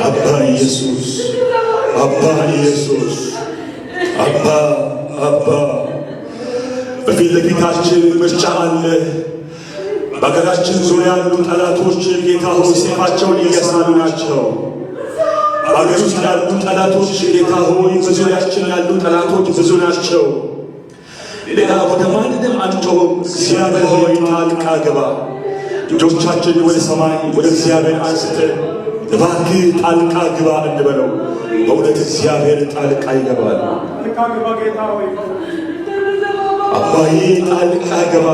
አባ ኢየሱስ አባ በፊት ለፊታችን ምርጫ አለ። በሀገራችን ዙሪያ ያሉ ጠላቶች ጌታ ሆይ ሰይፋቸውን እያሳሉ ናቸው። በሀገር ውስጥ ያሉ ጠላቶች ጌታ ሆይ በዙሪያችን ያሉ ጠላቶች ብዙ ናቸው። ሌላ ወደ ማንንም አንጮህም። እግዚአብሔር ሆይ ጣልቃ ግባ። እጆቻችን ወደ ሰማይ ወደ እግዚአብሔር አንስተን እባክህ ጣልቃ ግባ እንበለው። በእውነት እግዚአብሔር ጣልቃ ይገባል። አባዬ ጣልቃ ግባ።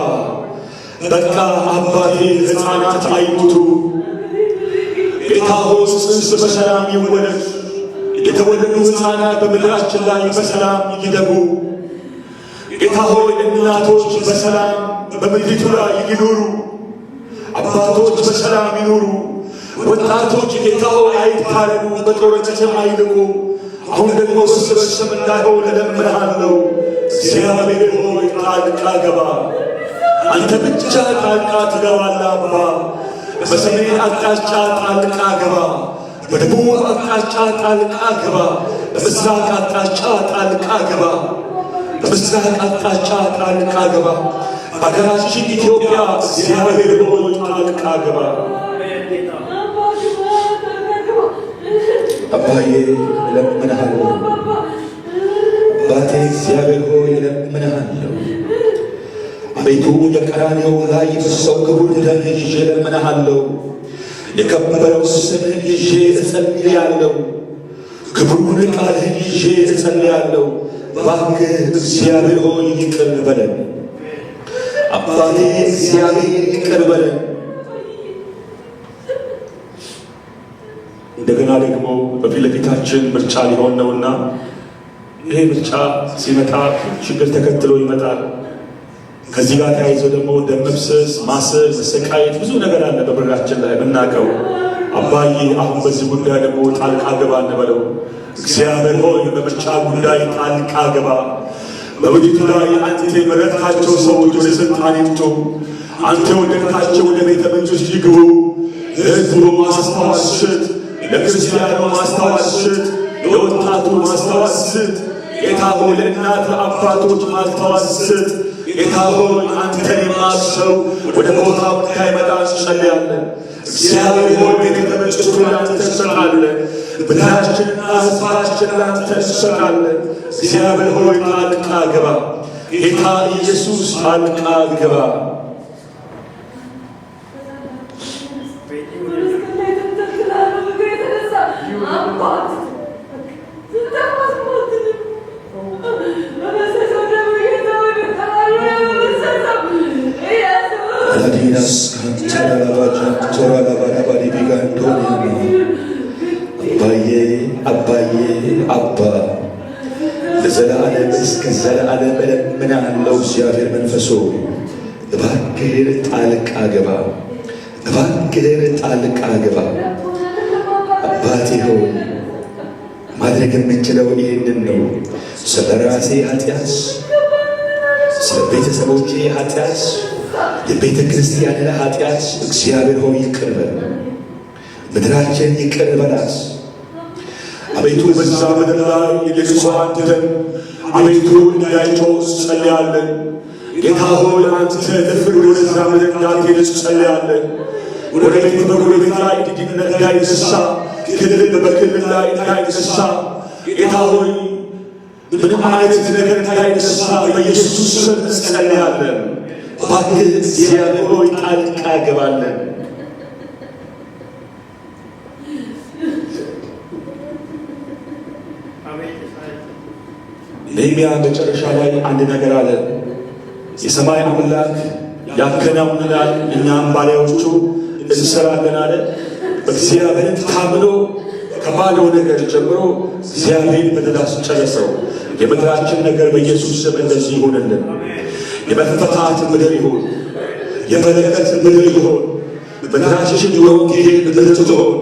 በቃ አባቴ ሕፃናት አይሙቱ። ጌታ ሆይ ጽንስ በሰላም ይወለድ። የተወለዱ ሕፃናት በምድራችን ላይ በሰላም ይደጉ። ጌታ ሆይ እናቶች በሰላም በምድሪቱ ላይ ይኑሩ። አባቶች በሰላም ይኑሩ። ወጣቶች ጌታ ሆይ አይታረዱ፣ በጦርነትም አይልቁ። አሁን ደግሞ እርስ በርስም እንዳይሆን እለምንሃለሁ። እግዚአብሔር ሆይ ጣልቃ ገባ። አንተ ብቻ ጣልቃ ትገባለህ አባ። በሰሜን አቅጣጫ ጣልቃ ገባ። በደቡብ አቅጣጫ ጣልቃ ገባ። በምስራቅ አቅጣጫ ጣልቃ ገባ። በምስራቅ አቅጣጫ ጣልቃ ገባ። ሀገራችን ኢትዮጵያ እግዚአብሔር ሆይ ጣልቃ ገባ። አባዬ እለምንሃለሁ። አባቴ እግዚአብሔር ሆይ እለምንሃለሁ። አቤቱ የቀራንዮው ላይ የፈሰሰው ክቡር ደም ይዤ እለምንሃለሁ። የከበረው ስምህን ይዤ እጸልያለሁ። ክቡሩን ቃልህን ይዤ እጸልያለሁ። እባክህ እግዚአብሔር ሆይ ይቅር በለን። አባቴ እግዚአብሔር ይቅር በለን። እንደገና ደግሞ በፊት ለፊታችን ምርጫ ሊሆን ነውና ይሄ ምርጫ ሲመጣ ችግር ተከትሎ ይመጣል። ከዚህ ጋር ተያይዞ ደግሞ ደም መፍሰስ፣ ማሰር፣ መሰቃየት ብዙ ነገር አለ በምድራችን ላይ የምናውቀው። አባዬ አሁን በዚህ ጉዳይ ደግሞ ጣልቃ ገባ እንበለው። እግዚአብሔር ሆይ በምርጫ ጉዳይ ጣልቃ ገባ። በምድሪቱ ላይ አንተ የመረጥካቸው ሰዎች ወደ ስልጣን ይምጡ። አንተ የወደድካቸው ወደ ቤተ መንግሥት ይግቡ። ለሕዝቡ ማስተዋል ስጥ። ለክርስቲያኑ ማስተዋል ስጥ። ለወጣቱ ማስተዋል ስጥ። ጌታ ሆይ ለእናት አባቶች ማስተዋል ስጥ። ጌታ ሆይ አንተን የማሰው ወደ ቦታው እንዳይመጣ እንጸልያለን። እግዚአብሔር ሆይ ቤተ መንግሥቱን ላንተ እንሰጣለን። ምድራችንና ሕዝባችንን ላንተ እንሰጣለን። እግዚአብሔር ሆይ ጣልቃ ግባ። ጌታ ኢየሱስ ጣልቃ ግባ። አባዬ አባ ለዘላለም እስከ ዘላለም እለምንሃለሁ። እግዚአብሔር መንፈሶ እባክህን ጣልቃ ግባ። እባክህን ጣልቃ ግባ። አባቴ ሆይ ማድረግ የምንችለው ይህንን ነው። ስለ ራሴ ኃጢአት፣ ስለ ቤተሰቦቼ ኃጢአት፣ የቤተ ክርስቲያንን ኃጢአት እግዚአብሔር ሆይ ይቅር በል። ምድራችን ይቅር በላት። አቤቱ በዛ ምድር ላይ የንጹሐን ደም አቤቱ እንዳይጮህ እንጸልያለን። ጌታ ሆይ አንተ ለፍርድ ወደዛ ምድር እንዳትሄድ እንጸልያለን። ወደ ቤት በጎረቤት ላይ እንዳይነሳ፣ ክልል በክልል ላይ እንዳይነሳ ጌታ ሆይ ምንም አይነት ነገር እንዳይነሳ በኢየሱስ ስም እንጸልያለን። እባክህ እግዚአብሔር ሆይ ጣልቃ ገባለን። ነህምያ መጨረሻ ላይ አንድ ነገር አለ። የሰማይ አምላክ ያከናውናል፣ እኛም ባሪያዎቹ እንሰራለን አለ። በእግዚአብሔር ታምኖ ከባለው ነገር ጀምሮ እግዚአብሔር በደላስ ጨረሰው። የምድራችን ነገር በኢየሱስ ስም እንደዚህ ይሆንልን። የመፈታት ምድር ይሁን፣ የበረከት ምድር ይሁን። ምድራችን የወንጌል ምድር ትሁን፣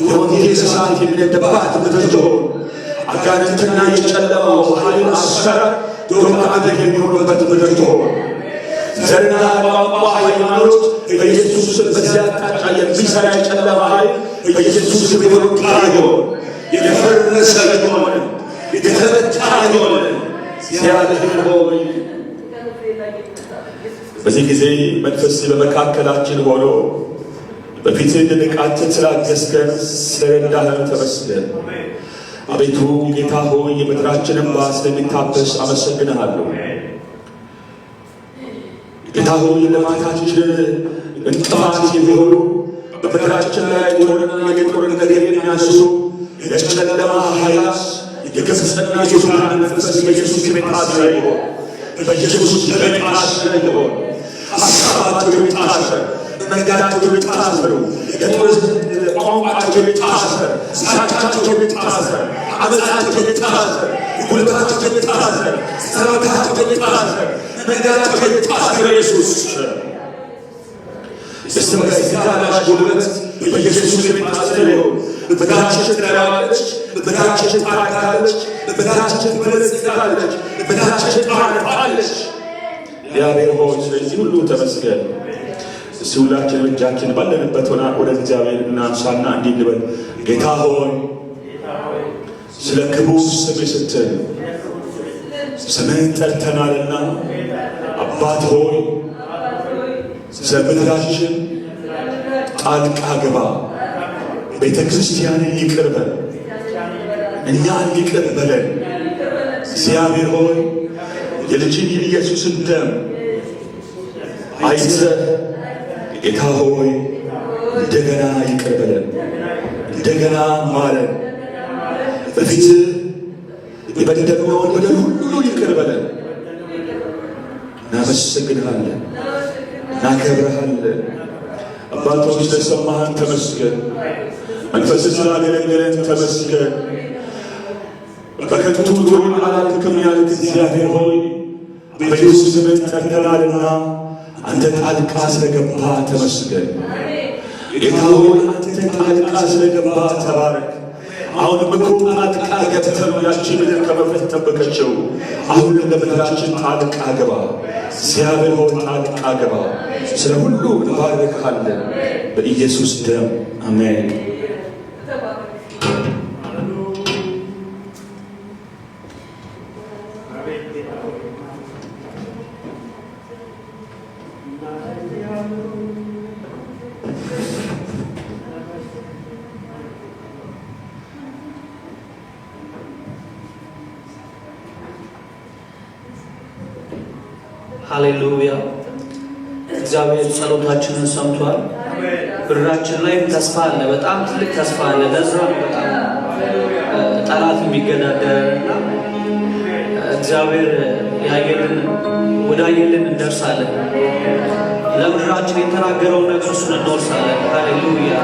የወንጌል እሳት የሚነድባት ምድር ትሁን። አጋንንትና የጨለማው ኃይል አሰራር ዶማ አደግ የሚሆኑበት ምድር ትሆን። ዘርና ቋንቋ ሃይማኖት በኢየሱስ ስም በዚያ አቅጣጫ የሚሰራ የጨለማ ኃይል በኢየሱስ ስም የወጣ ይሆን፣ የፈረሰ ይሆን፣ የተመታ ይሆን። እግዚአብሔር ሆይ በዚህ ጊዜ መንፈስ በመካከላችን ሆኖ በፊትህ እንድንቃተት ስላገዝከን ስለረዳህን ተመስገን። አቤቱ ጌታ ሆይ የምድራችንን እንባ ስለሚታበስ አመሰግንሃለሁ። ጌታ ሆይ ልማታችን እንቅፋት የሚሆኑ በምድራችን ላይ የጦርነት የሚያስሱ የጨለማ ኃይላት የግብፅና የሱዳን መንፈስ በኢየሱስ የታሰረ ይሆን፣ በኢየሱስ የታሰረ ይሆን። ሀሳባቸው የታሰረ መንገዳቸው የታሰሩ የጦር ቋንቋቸው የታሰረ ዛቻቸው የታሰረ አመፃቸው የታሰረ ጉልበታቸው የታሰረ ሰራዊታቸው የታሰረ መንገዳቸው የታሰረ ኢየሱስ የስጋላሽ ጉልበት በኢየሱስ የታሰረ ይሆን። ምድራችን ትረባለች፣ ምድራችን ታድጋለች፣ ምድራችን ትበለጽጋለች፣ ምድራችን ታርፋለች። እግዚአብሔር ሆይ ስለዚህ ሁሉ ተመስገን። እስቲ ሁላችንም እጃችን ባለንበት ሆና ወደ እግዚአብሔር እናንሳና እንዲህ እንበል። ጌታ ሆይ ስለ ክቡር ስምህ ስትል ስምህን ጠርተናልና አባት ሆይ ስለ ምድራችን ጣልቃ ግባ። ቤተ ክርስቲያንን ይቅር በል፣ እኛን ይቅር በለን። እግዚአብሔር ሆይ የልጅን የኢየሱስን ደም አይዘህ ጌታ ሆይ እንደገና ይቅር በለን፣ እንደገና ማረን። በፊትህ የበደልነውን በደል ሁሉ ይቅር በለን። እናመሰግንሃለን፣ እናከብረሃለን። አባቶች ስለሰማህን ተመስገን። መንፈስ ስላገለገለን ተመስገን። በከንቱ ኑሮን አላልክም ያልክ እግዚአብሔር ሆይ በኢየሱስ ስምን ጠርተናልና አንተ ጣልቃ ስለገባ ተመስገን። ጌታ ሆይ አንተ ጣልቃ ስለገባ ተባረክ። አሁንም እኮ ጣልቃ ገብተህ ያቺ ምድር ከመፍረስ ጠበቀችው። አሁንም ለምድራችን ጣልቃ ገባ። እግዚአብሔር ሆይ ጣልቃ ገባ። ስለ ሁሉ እንባርክሃለን በኢየሱስ ደም አሜን። ሃሌሉያ። እግዚአብሔር ጸሎታችንን ሰምቷል። ብራችን ላይ ተስፋ አለ፣ በጣም ትልቅ ተስፋ አለ። ለዛ ነው በጣም ጠላት የሚገዳደርና እግዚአብሔር ያየልን ወዳየልን እንደርሳለን። ለምድራችን የተናገረውን ነገር እሱን እንወርሳለን። ሃሌሉያ።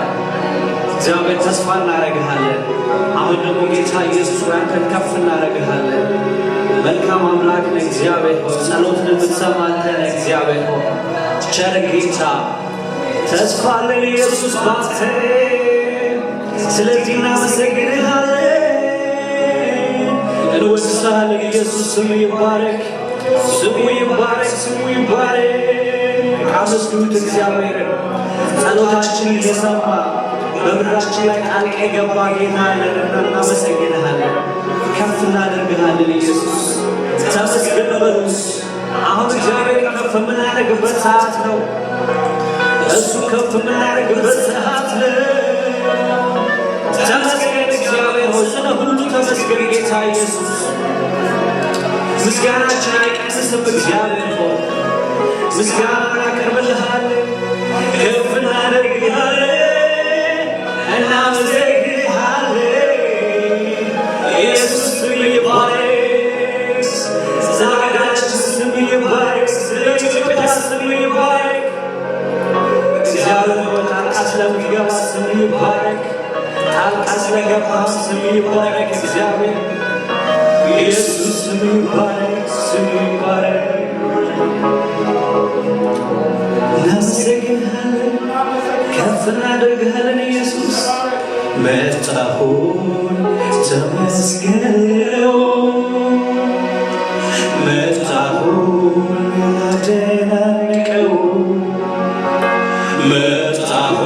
እግዚአብሔር ተስፋ እናረግሃለን። አሁን ደግሞ ጌታ ኢየሱስ አንተን ከፍ እናረግሃለን። መልካም አምላክ ነህ እግዚአብሔር ሆይ፣ ጸሎትን የምትሰማ አንተ ነህ እግዚአብሔር ሆይ። ቸር ጌታ ተስፋ አለን ኢየሱስ ባንተ፣ ስለዚህ እናመሰግንሃለን፣ እንወድስሃለን ኢየሱስ። ስሙ ይባረክ፣ ስሙ ይባረክ፣ ስሙ ይባረክ። አመስግኑት እግዚአብሔርን። ጸሎታችን እየሰማ በምድራችን ላይ ጣልቃ የገባ ጌታ አለንና እናመሰግንሃለን፣ ከፍ እናደርግሃለን ኢየሱስ። ተመስገን በሉስ። አሁን እግዚአብሔር ከፍ የምናደርግበት ሰዓት ነው። እሱ ከፍ የምናደርግበት ሰዓት ነው። ተመስገን እግዚአብሔር ሆይ፣ ስለ ሁሉ ተመስገን ጌታ ኢየሱስ። ምስጋናችን አይቀንስም እግዚአብሔር ሆይ፣ ምስጋና እናቀርብልሃለን፣ ከፍ እናደርግሃለን፣ እናመሰግንሃለን ኢየሱስ። ስም ይባረክ፣ ዛሬያችን ስም ይባረክ፣ ስለኢትዮጵያ ስም ይባረክ። እግዚአብሔር ሆይ ጣልቃ ስለሚገባ ስም ይባረክ፣ ጣልቃ ስለገባ ስም ይባረክ። እግዚአብሔር ኢየሱስ ስም ይባረክ፣ ስም ይባረክ። እናመሰግንሃለን፣ ከፍ እናደርግሃለን ኢየሱስ። መጣሁኝ ተመስገነው መጣሁ ላደናንቀው መጣሁ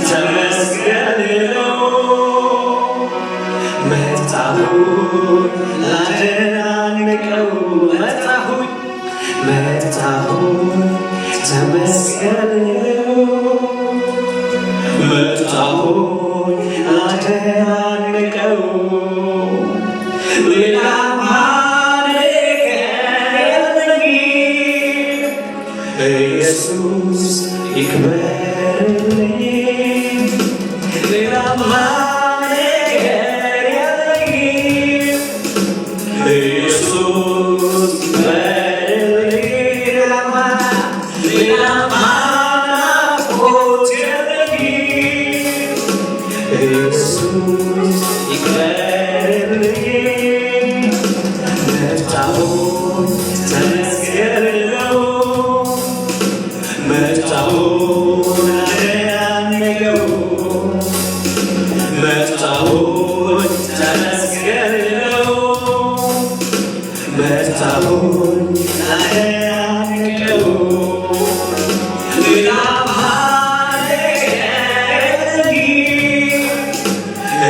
ተመስገነው መጣሁ ላደናንቀው መጣሁ ተመስገነው መጣሁ ላደናንቀው ሌላ ኢየሱስ ይክበርልኝ ሌላ ነገር የለኝም ኢየሱስ ይክበርልኝ ሌላ ናፍቆት የለኝም ኢየሱስ ይክበርልኝ መጣሁ ተመስገነው መጣሁ ላደናንቀው መጣሁ ተመስገነው መጣሁ ላደናንቀው ሌላ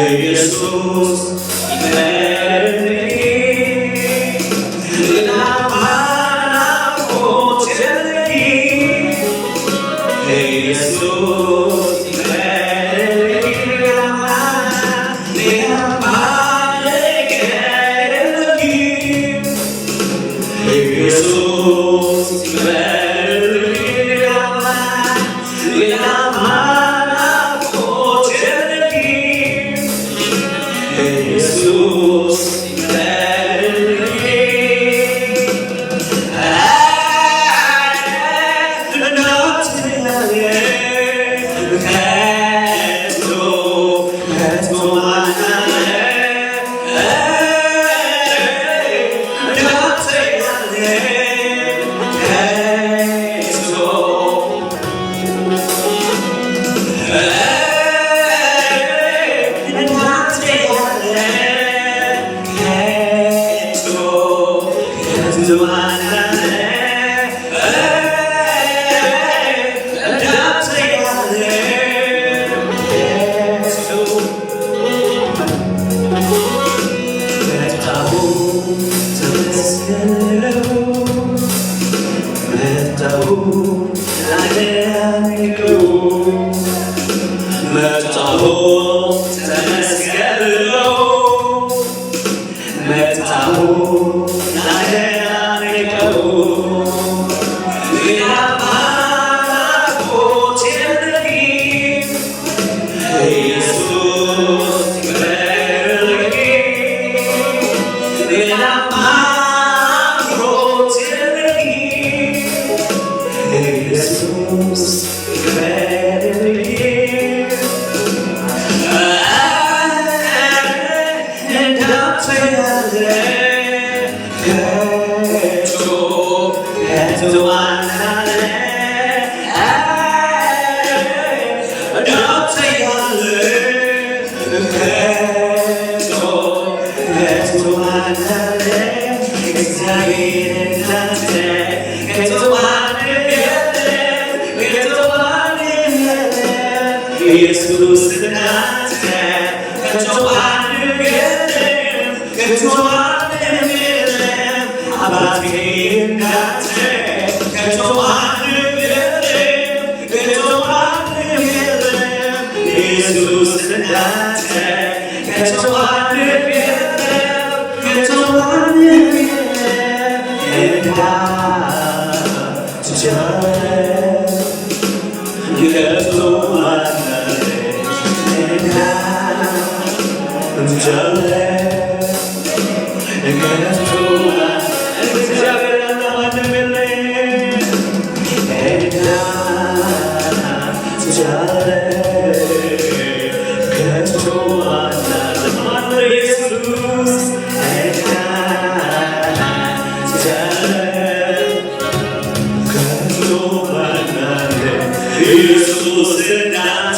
ኢየሱስ ይክበርልኝ ሌላ ናፍቆት የለኝም ኢየሱስ ይክበርልኝ ሌላ ነገር የለኝም ኢየሱስ ይክበርልኝ ሌላ ናፍቆት የለኝም ኢየሱስ መጣሁ ተመስገነው መጣሁ ላደናንቀው ሌላ ናፍቆት የለኝም ኢየሱስ ይክበርልኝ ሌላ ናፍቆት የለኝም ኢየሱስ ይክበርልኝ ኢየሱስ እናንተ ከተዋንም የለም ከተዋንም የለም አባቴ እናንተ ከተዋንም የለም ከተዋንም የለም ኢየሱስ እናንተ ከተዋንም የለም ከተዋንም የለም Jesus in that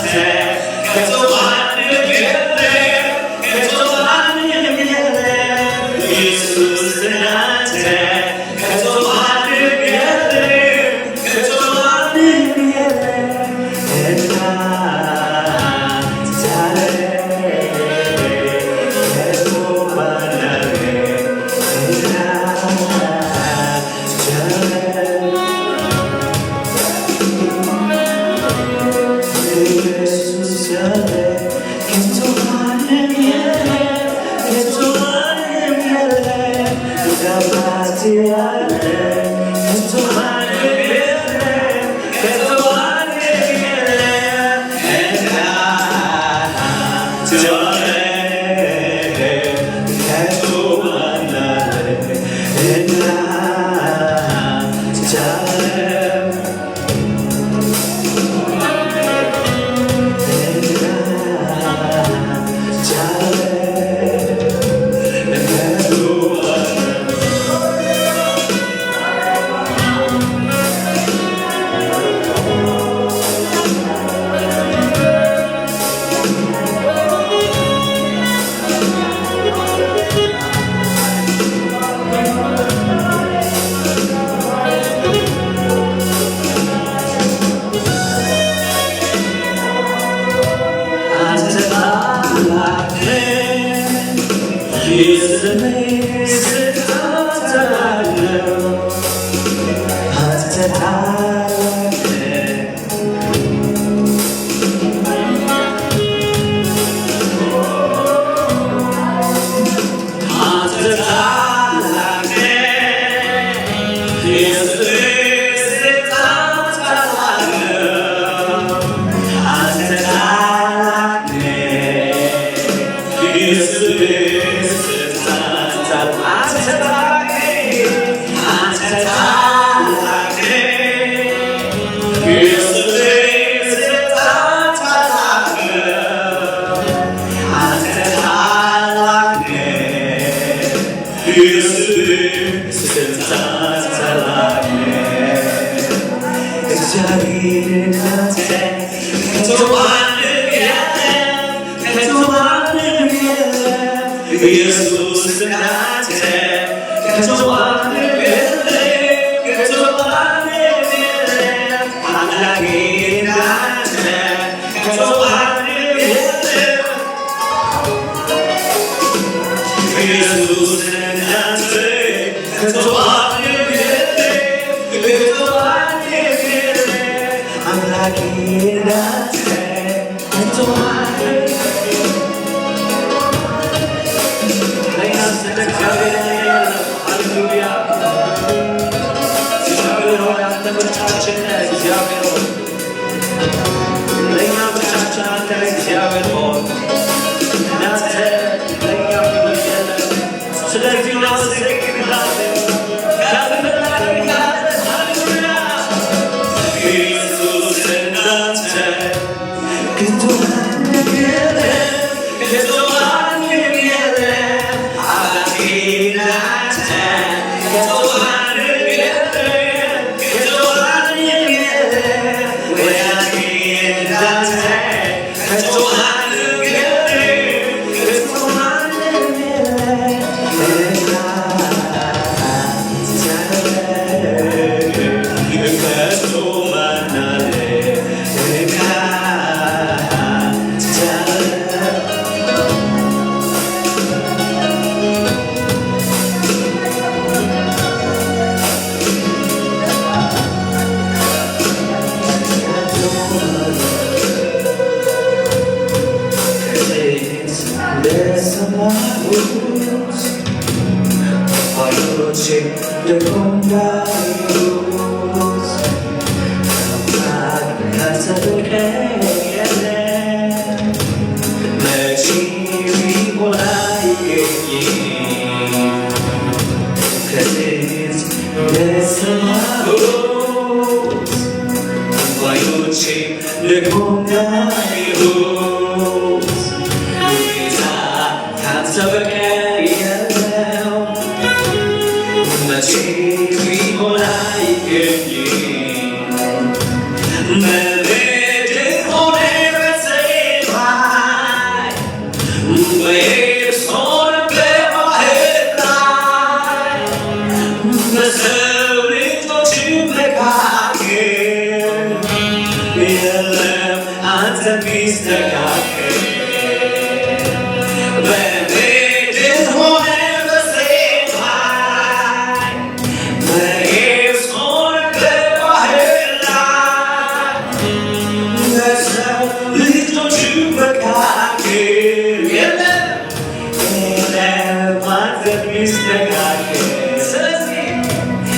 ስለዚህ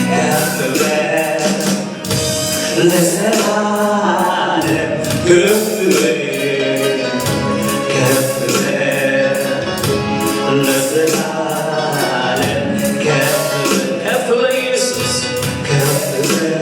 ከፍ በል ለዘላለም ከፍ በል ከፍ በል ለዘላለም ከፍ በል ከፍ በል ኢየሱስ ከፍ በል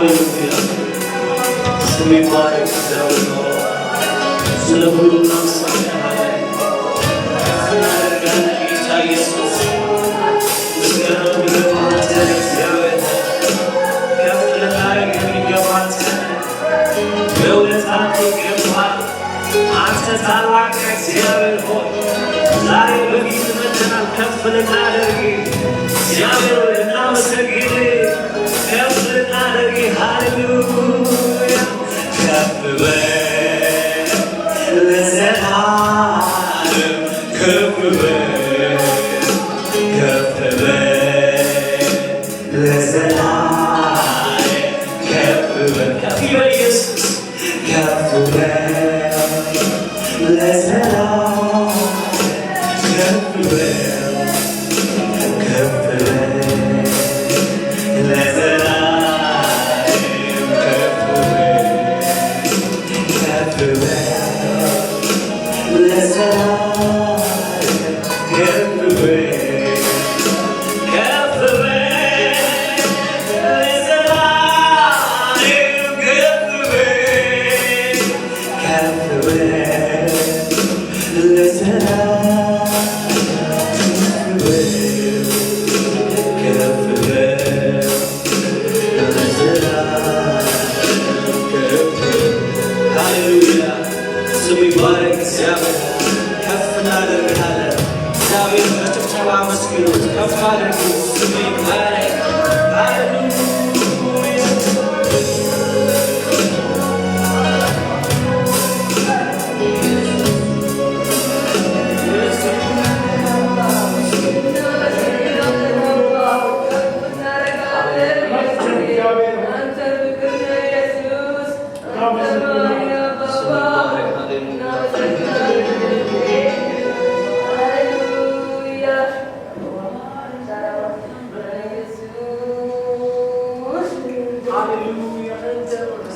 ሃሌሉያ ስም ይባረክ እግዚአብሔር ነው ስለ ሁሉ እናመሰግናለን ጌታ ኢየሱስ ምስጋና ይገባል እግዚአብሔር ከፍ ልናደርግ የሚገባን በእውነት ይገባል አንተ ታላቅ እግዚአብሔር ሆይ ዛሬ በፊት መጥተናል ከፍ ልናደርግ እግዚአብሔር ሆይ እናመሰግን ከፍ ልናደርግ ሃሌሉያ ከፍ በል ለዘላለም ከፍ በል ከፍ በል ለዘላለም ከፍ በል ከፍ በል ኢየሱስ ከፍ በል ለዘላለም ከፍ በል ከፍ በል ለዘላለም ከፍ በል ከፍ በል ለዘላለም ከፍ በል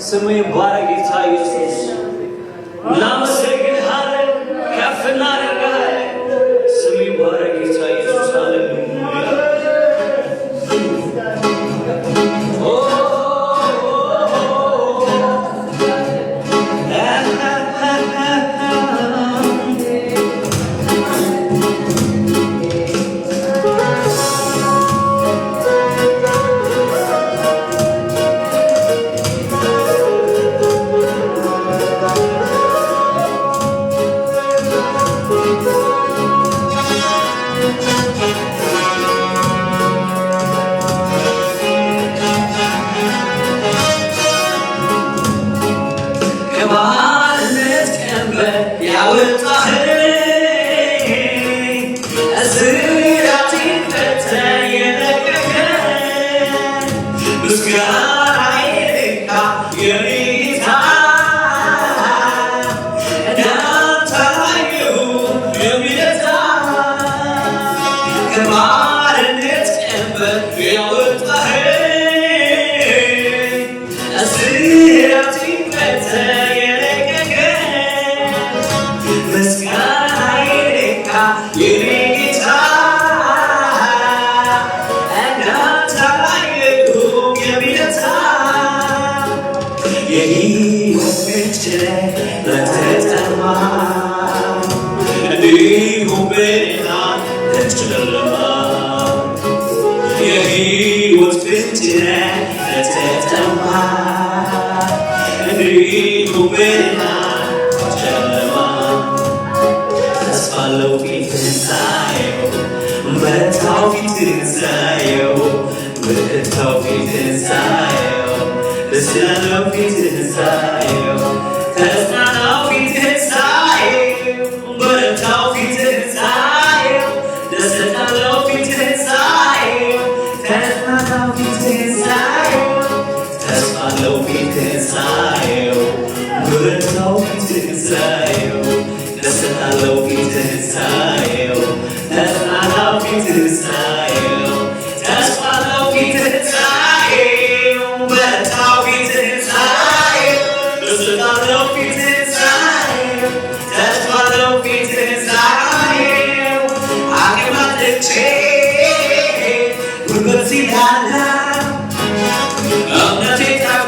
ስሙ ይባረክ ጌታ ኢየሱስ እናመሰግንሃለን ከፍ እናደርግሃለን ስሙ ይባረክ ጌታ ኢየሱስ ሃሌሉያ I'm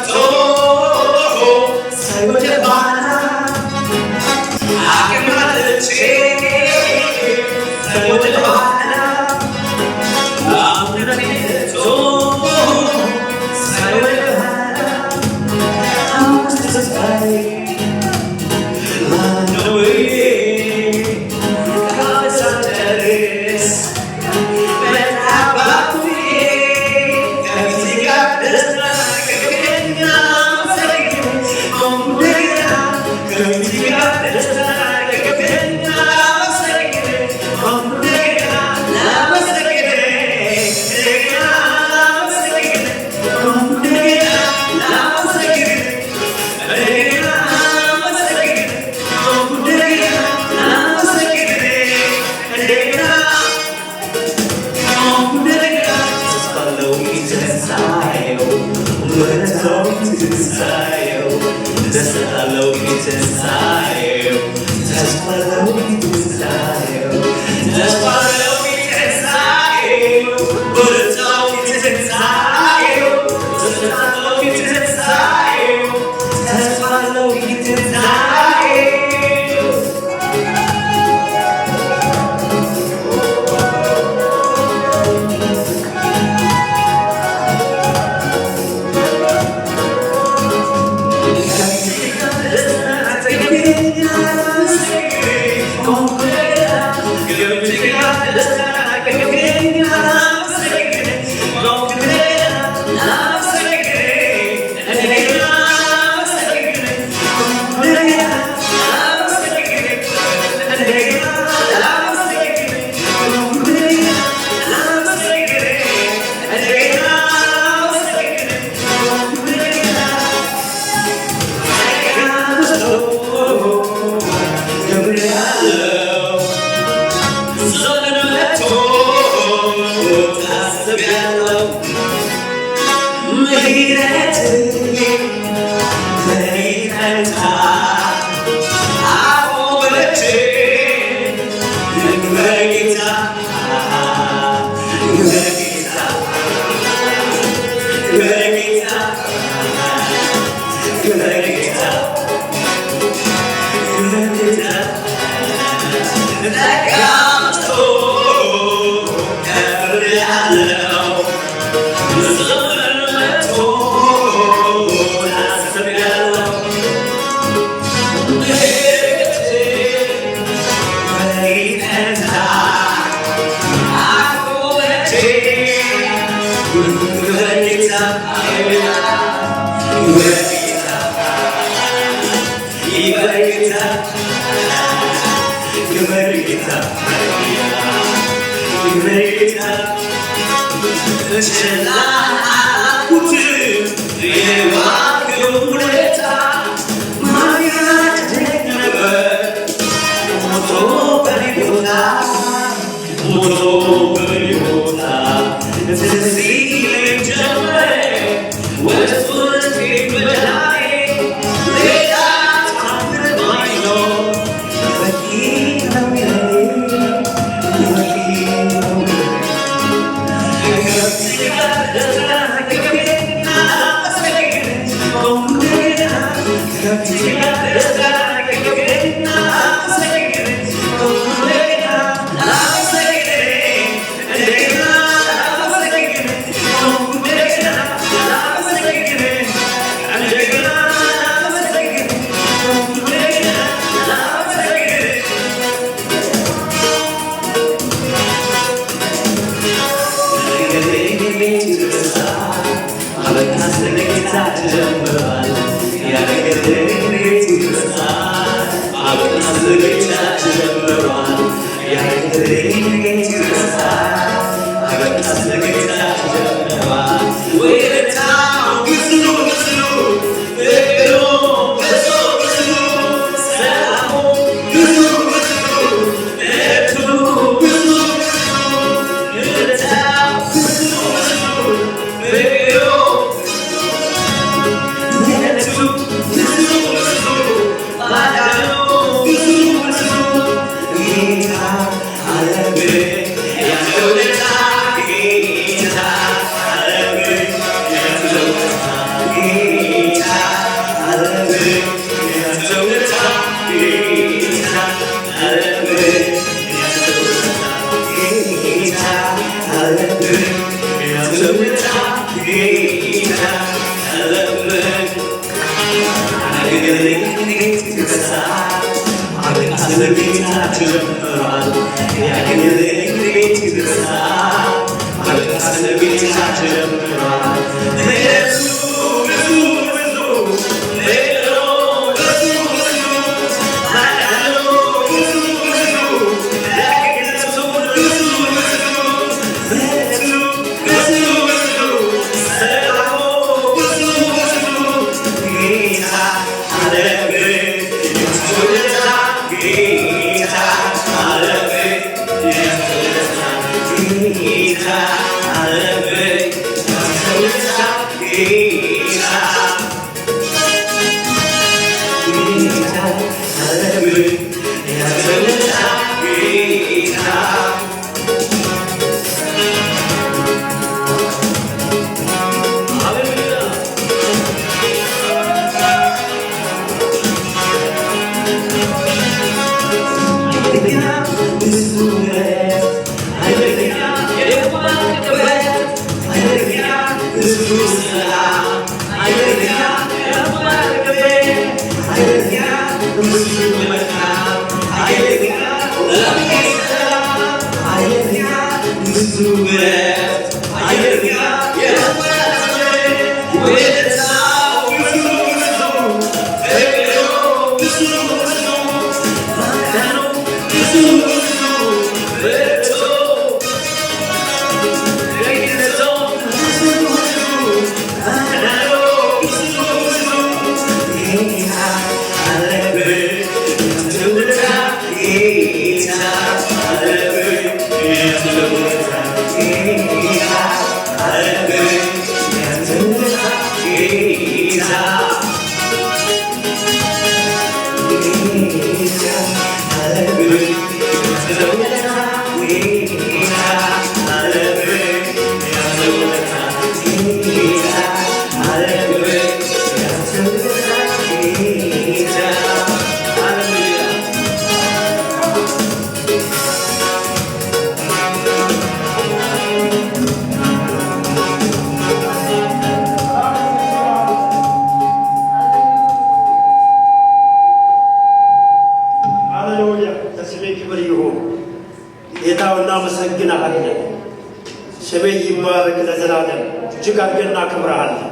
እጅግ አድርገን እናከብርሃለን።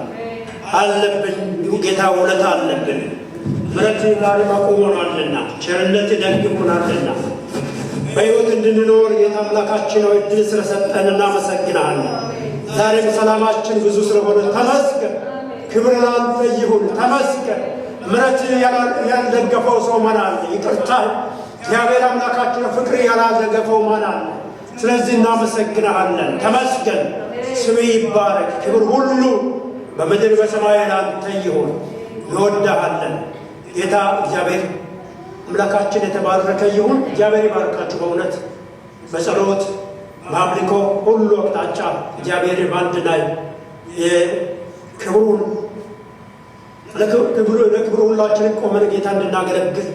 አለብን ጌታ ውለታ አለብን። ምሕረትህ ዛሬ አቁሞናልና ቸርነትህ ደግሞናልና በሕይወት እንድንኖር ጌታ አምላካችን ሆይ ዕድል ስለሰጠን እናመሰግንሃለን። ዛሬም ሰላማችን ብዙ ስለሆነ ተመስገን። ክብር ላንተ ይሁን። ተመስገን። ምሕረትህ ያልደገፈው ሰው ማን አለ? ይቅርታ እግዚአብሔር አምላካችን ፍቅር ያላደገፈው ማን አለ? ስለዚህ እናመሰግንሃለን። ተመስገን። ስምህ ይባረክ። ክብር ሁሉ በምድር በሰማይ ላንተ ይሁን። እንወድሃለን ጌታ እግዚአብሔር አምላካችን የተባረከ ይሁን። እግዚአብሔር ይባርካችሁ። በእውነት በጸሎት በአምልኮ ሁሉ አቅጣጫ እግዚአብሔር በአንድ ላይ ክብሩን ለክብሩ ሁላችንን ቆመን ጌታ እንድናገለግል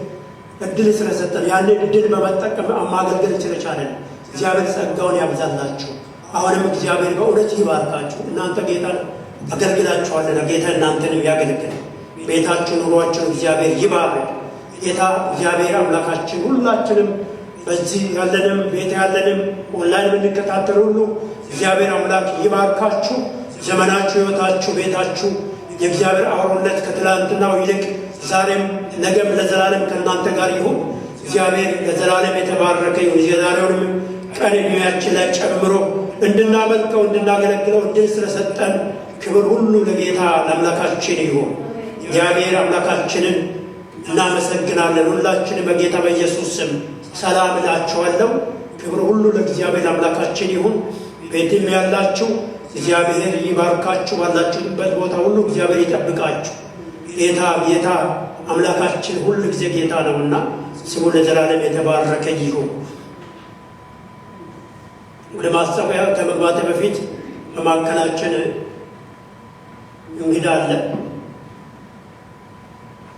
እድል ስለሰጠን ያንን እድል በመጠቀም ማገልገል ስለቻለን እግዚአብሔር ጸጋውን ያብዛላችሁ። አሁንም እግዚአብሔር በእውነት ይባርካችሁ። እናንተ ጌታን አገልግላችኋልና ጌታ እናንተንም ያገልግል። ቤታችሁ ኑሯችሁ እግዚአብሔር ይባርክ። ጌታ እግዚአብሔር አምላካችን ሁላችንም በዚህ ያለንም ቤት ያለንም ኦንላይን የምንከታተል ሁሉ እግዚአብሔር አምላክ ይባርካችሁ። ዘመናችሁ፣ ሕይወታችሁ፣ ቤታችሁ የእግዚአብሔር አብሮነት ከትላንትናው ይልቅ ዛሬም ነገም ለዘላለም ከእናንተ ጋር ይሁን። እግዚአብሔር ለዘላለም የተባረከ ይሁን። የዛሬውንም ቀን ዕድሜያችን ላይ ጨምሮ እንድናመልከው እንድናገለግለው እድል ስለሰጠን ክብር ሁሉ ለጌታ ለአምላካችን ይሁን። እግዚአብሔር አምላካችንን እናመሰግናለን። ሁላችንም በጌታ በኢየሱስ ስም ሰላም እላችኋለሁ። ክብር ሁሉ ለእግዚአብሔር አምላካችን ይሁን። ቤትም ያላችሁ እግዚአብሔር ይባርካችሁ። ባላችሁበት ቦታ ሁሉ እግዚአብሔር ይጠብቃችሁ። ጌታ አምላካችን ሁሉ ጊዜ ጌታ ነውና ስሙ ለዘላለም የተባረከ ይሁን። ወደ ማስታወቂያ ከመግባቴ በፊት በማዕከላችን እንግዳ አለ።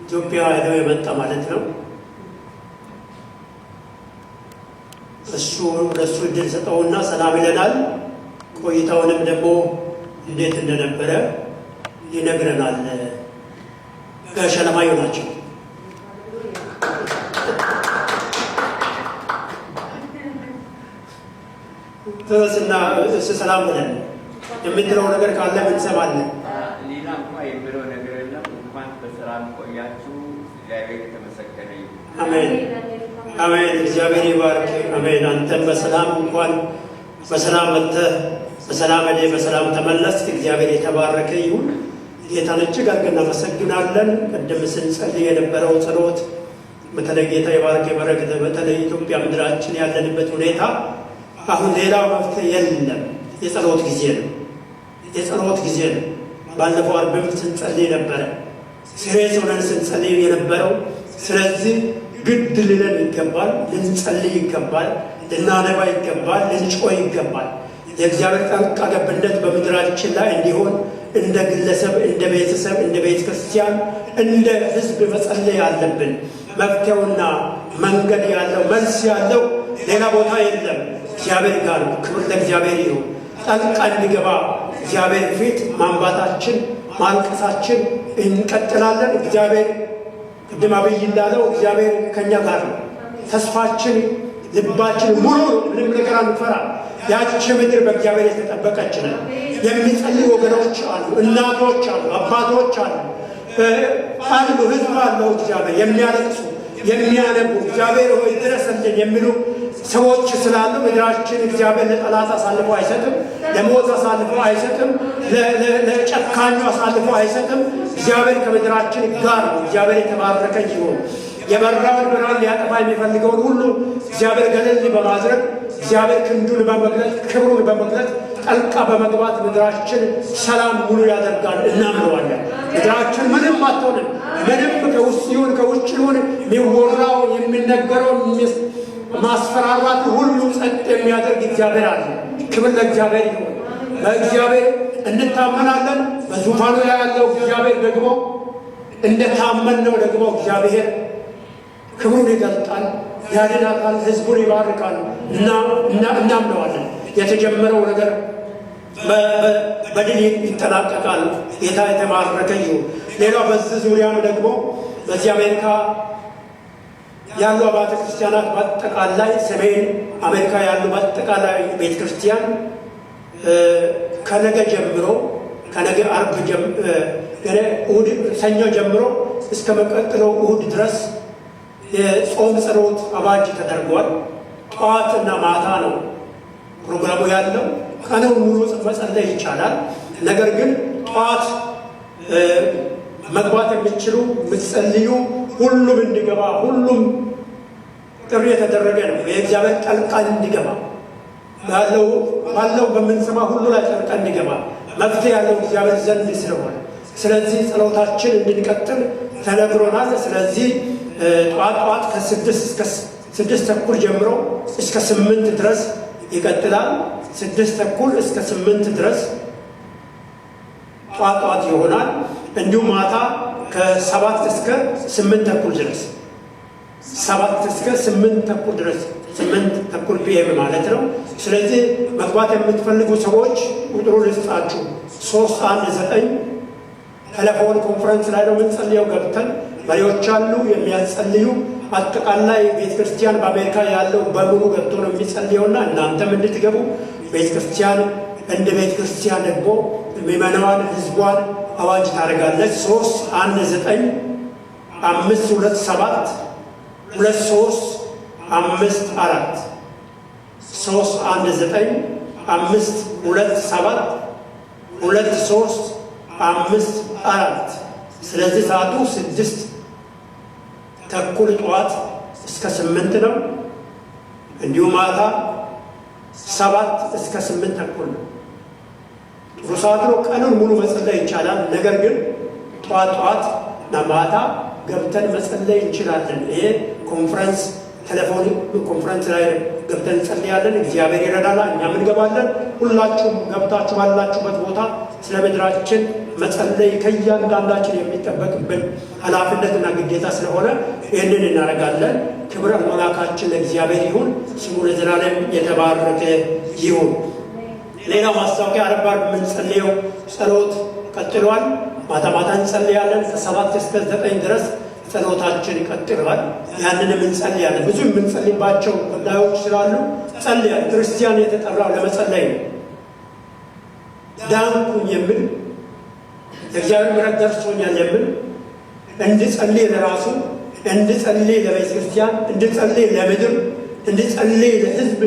ኢትዮጵያ ሄደው የመጣ ማለት ነው። ለእሱ እድል ሰጠውና ሰላም ይለናል። ቆይታውንም ደግሞ እንዴት እንደነበረ ይነግረናል። ጋሽ አለማየሁ ናቸው። ተወስና ሰላም ብለን የምትለው ነገር ካለ እንሰማለን። ሌላ እንኳን የምለው ነገር የለም። እንኳን በሰላም ቆያችሁ። እግዚአብሔር የተመሰገነ ይሁን። አሜን አሜን። እግዚአብሔር ይባርክ። አሜን። አንተም በሰላም እንኳን በሰላም መጥተህ በሰላም ሄደህ በሰላም ተመለስክ። እግዚአብሔር የተባረከ ይሁን። ጌታን እጅግ አድርገን እናመሰግናለን። ቅድም ስንጸልይ የነበረው ጸሎት በተለይ ጌታ ይባርክ የበረከተ በተለይ ኢትዮጵያ ምድራችን ያለንበት ሁኔታ አሁን ሌላ መፍትሄ የለም። የጸሎት ጊዜ ነው። የጸሎት ጊዜ ነው። ባለፈው ዓርብም ስንጸልይ ነበረ። ሲሪየስ ሆነን ስንጸልይ የነበረው ስለዚህ ግድ ልለን ይገባል። ልንጸልይ ይገባል። ልናነባ ይገባል። ልንጮህ ይገባል። የእግዚአብሔር ጣልቃ ገብነት በምድራችን ላይ እንዲሆን እንደ ግለሰብ፣ እንደ ቤተሰብ፣ እንደ ቤተ ክርስቲያን፣ እንደ ሕዝብ መጸለይ አለብን። መፍትሄውና መንገድ ያለው መልስ ያለው ሌላ ቦታ የለም፣ እግዚአብሔር ጋር ነው። ክብር ለእግዚአብሔር ይሁን። ጣልቃ እንዲገባ እግዚአብሔር ፊት ማንባታችን ማልቀሳችን እንቀጥላለን። እግዚአብሔር ቅድም አብይ እንዳለው እግዚአብሔር ከእኛ ጋር ነው። ተስፋችን ልባችን ሙሉ ነው። ምንም ነገር አንፈራ። ያቺ ምድር በእግዚአብሔር የተጠበቀች ነው። የሚጸልዩ ወገኖች አሉ፣ እናቶች አሉ፣ አባቶች አሉ፣ ህዝብ አለው እግዚአብሔር የሚያለቅሱ የሚያነቡ እግዚአብሔር ሆይ ድረስልን የሚሉ ሰዎች ስላሉ ምድራችን እግዚአብሔር ለጠላት አሳልፎ አይሰጥም፣ ለሞት አሳልፎ አይሰጥም፣ ለጨካኙ አሳልፎ አይሰጥም። እግዚአብሔር ከምድራችን ጋር ነው። እግዚአብሔር የተባረከ ይሁን። የበራውን ብርሃን ሊያጠፋ የሚፈልገውን ሁሉ እግዚአብሔር ገለል በማድረግ እግዚአብሔር ክንዱን በመግለጥ ክብሩን በመግለጥ ጠልቃ በመግባት ምድራችን ሰላም ሙሉ ያደርጋል። እናምነዋለን። ምድራችን ምንም አትሆንም። ምንም ከውስጥ ይሁን ከውጭ ይሁን የሚወራው የሚነገረው ማስፈራራት ሁሉ ጸጥ የሚያደርግ እግዚአብሔር አለ። ክብር ለእግዚአብሔር ይሁን። በእግዚአብሔር እንታመናለን። በዙፋኑ ላይ ያለው እግዚአብሔር ደግሞ እንደታመንነው ደግሞ እግዚአብሔር ክብሩን ይገልጣል፣ ያድናታል፣ ህዝቡን ይባርካል። እናምነዋለን። የተጀመረው ነገር በድል ይጠናቀቃል። ጌታ የተባረከ ይሁን። ሌላው በዚህ ዙሪያም ደግሞ በዚህ አሜሪካ ያሉ አብያተ ክርስቲያናት በአጠቃላይ ሰሜን አሜሪካ ያሉ በአጠቃላይ ቤተ ክርስቲያን ከነገ ጀምሮ ከነገ ዓርብ እሑድ ሰኞ ጀምሮ እስከ መቀጥለው እሑድ ድረስ የጾም ጸሎት አዋጅ ተደርጓል። ጠዋትና ማታ ነው ፕሮግራሙ ያለው። ቀኑን ሙሉ መጸለይ ይቻላል። ነገር ግን ጠዋት መግባት የሚችሉ ምትጸልዩ ሁሉም እንዲገባ ሁሉም ጥሪ የተደረገ ነው። የእግዚአብሔር ጣልቃ እንዲገባ ባለው በምንሰማ ሁሉ ላይ ጣልቃ እንዲገባ መፍትሄ ያለው እግዚአብሔር ዘንድ ስለሆነ ስለዚህ ጸሎታችን እንድንቀጥል ተነግሮናል። ስለዚህ ጠዋት ከ6 እስከ 6 ተኩል ጀምሮ እስከ 8 ድረስ ይቀጥላል። 6 ተኩል እስከ 8 ድረስ ጠዋት ይሆናል። እንዲሁም ማታ ከ7 እስከ 8 ተኩል ድረስ 7 እስከ 8 ተኩል ድረስ 8 ተኩል ፒኤም ማለት ነው። ስለዚህ መግባት የምትፈልጉ ሰዎች ቁጥሩ ልስጣችሁ 319 ቴሌፎን ኮንፈረንስ ላይ ነው የምንጸልየው። ገብተን መሪዎች አሉ የሚያጸልዩ። አጠቃላይ ቤተክርስቲያን በአሜሪካ ያለው በሙሉ ገብቶ ነው የሚጸልየውና እናንተም እንድትገቡ ቤተክርስቲያን እንደ ቤተክርስቲያን ደግሞ ምዕመናን ህዝቧን አዋጅ ታደርጋለች። 319 527 2354 319 527 2354 ስለዚህ ሰዓቱ 6 ተኩል ጠዋት እስከ 8 ነው። እንዲሁም ማታ 7 እስከ 8 ተኩል ነው። ጥሩ ሰዓት ነው። ቀኑን ሙሉ መጸለይ ይቻላል። ነገር ግን ጠዋት እና ማታ ገብተን መጸለይ እንችላለን። ይሄ ኮንፈረንስ ቴሌፎን ኮንፈረንስ ላይ ገብተን እንጸልያለን። እግዚአብሔር ይረዳናል፣ እኛም እንገባለን። ሁላችሁም ገብታችሁ ባላችሁበት ቦታ ስለ ምድራችን መጸለይ ከእያንዳንዳችን የሚጠበቅብን ኃላፊነትና ግዴታ ስለሆነ ይህንን እናደርጋለን። ክብር አምላካችን ለእግዚአብሔር ይሁን፣ ስሙ ለዘላለም የተባረከ ይሁን። ሌላው ማስታወቂያ ዓርብ የምንጸልየው ጸሎት ቀጥሏል። ማታ እንጸልያለን። ከ7 እስከ 9 ድረስ ጸሎታችን ቀጥሏል። ያንንም እንጸልያለን። ብዙ የምንጸልይባቸው ጉዳዮች ስላሉ ጸልያል። ክርስቲያን የተጠራው ለመጸለይ ነው። ዳንኩኝ የሚል እግዚአብሔር ምሕረት ደርሶኛል የሚል እንድጸልይ ለራሱ እንድጸልይ ለቤተ ክርስቲያን እንድጸልይ ለምድር እንድጸልይ ለሕዝብ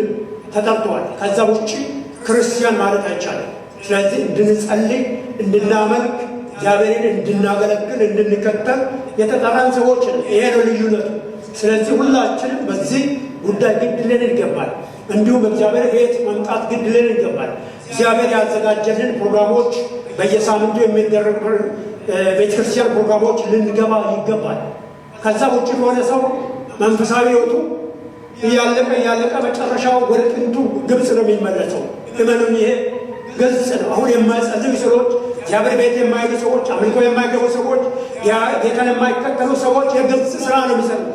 ተጠርተዋል። ከዛ ውጭ ክርስቲያን ማለት አይቻልም። ስለዚህ እንድንጸልይ እንድናመልክ እግዚአብሔርን እንድናገለግል እንድንከተል የተጠራን ሰዎች ነው። ይሄ ነው ልዩነቱ። ስለዚህ ሁላችንም በዚህ ጉዳይ ግድ ልን ይገባል። እንዲሁም በእግዚአብሔር ቤት መምጣት ግድ ልን ይገባል። እግዚአብሔር ያዘጋጀልን ፕሮግራሞች በየሳምንቱ የሚደረጉ ቤተክርስቲያን ፕሮግራሞች ልንገባ ይገባል። ከዛ ውጭ ከሆነ ሰው መንፈሳዊ ሕይወቱ እያለቀ መጨረሻው ወደ ጥንቱ ግብፅ ነው የሚመለሰው። እመኑን፣ ይሄ ግልጽ ነው። አሁን የማይጸልዩ ሰዎች፣ እግዚአብሔር ቤት የማይሉ ሰዎች፣ አምልኮ የማይገቡ ሰዎች፣ ጌታን የማይከተሉ ሰዎች የግብፅ ስራ ነው የሚሰሩት።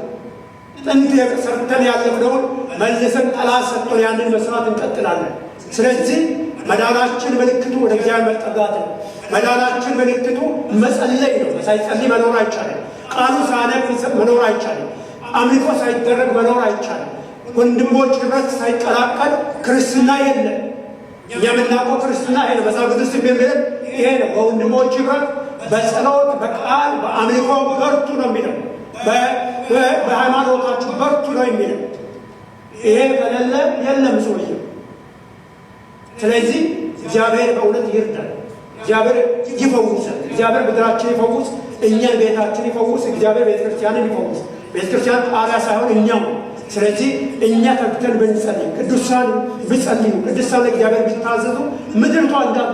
ጥንት ሰርተን ያለፍነውን መልሰን ጠላት ሰጥቶን ያንን መስራት እንቀጥላለን። ስለዚህ መዳናችን ምልክቱ ወደ እግዚአብሔር መጠጋት ነው። መዳናችን ምልክቱ መጸለይ ነው። ሳይጸልይ መኖር አይቻልም። ቃሉ ሳነብ መኖር አይቻልም። አምልኮ ሳይደረግ መኖር አይቻልም። ወንድሞች ህብረት ሳይቀላቀል ክርስትና የለም። የምናውቀው ክርስትና ይሄ ነው። መጽሐፍ ቅዱስ የሚለን ይሄ ነው። በወንድሞች ህብረት፣ በጸሎት፣ በቃል፣ በአምልኮ በርቱ ነው የሚለው። በሃይማኖታችሁ በርቱ ነው የሚለው። ይሄ ከሌለ የለም ሰውዬው። ስለዚህ እግዚአብሔር በእውነት ይርዳል። እግዚአብሔር ይፈውሳል። እግዚአብሔር ምድራችን ይፈውስ፣ እኛን ቤታችን ይፈውስ። እግዚአብሔር ቤተክርስቲያንን ይፈውስ። ቤተክርስቲያን ጣሪያ ሳይሆን እኛው። ስለዚህ እኛ ተግተን ብንጸልይ፣ ቅዱሳን ቢጸልዩ፣ ቅዱሳን እግዚአብሔር ቢታዘዙ ምድርቷ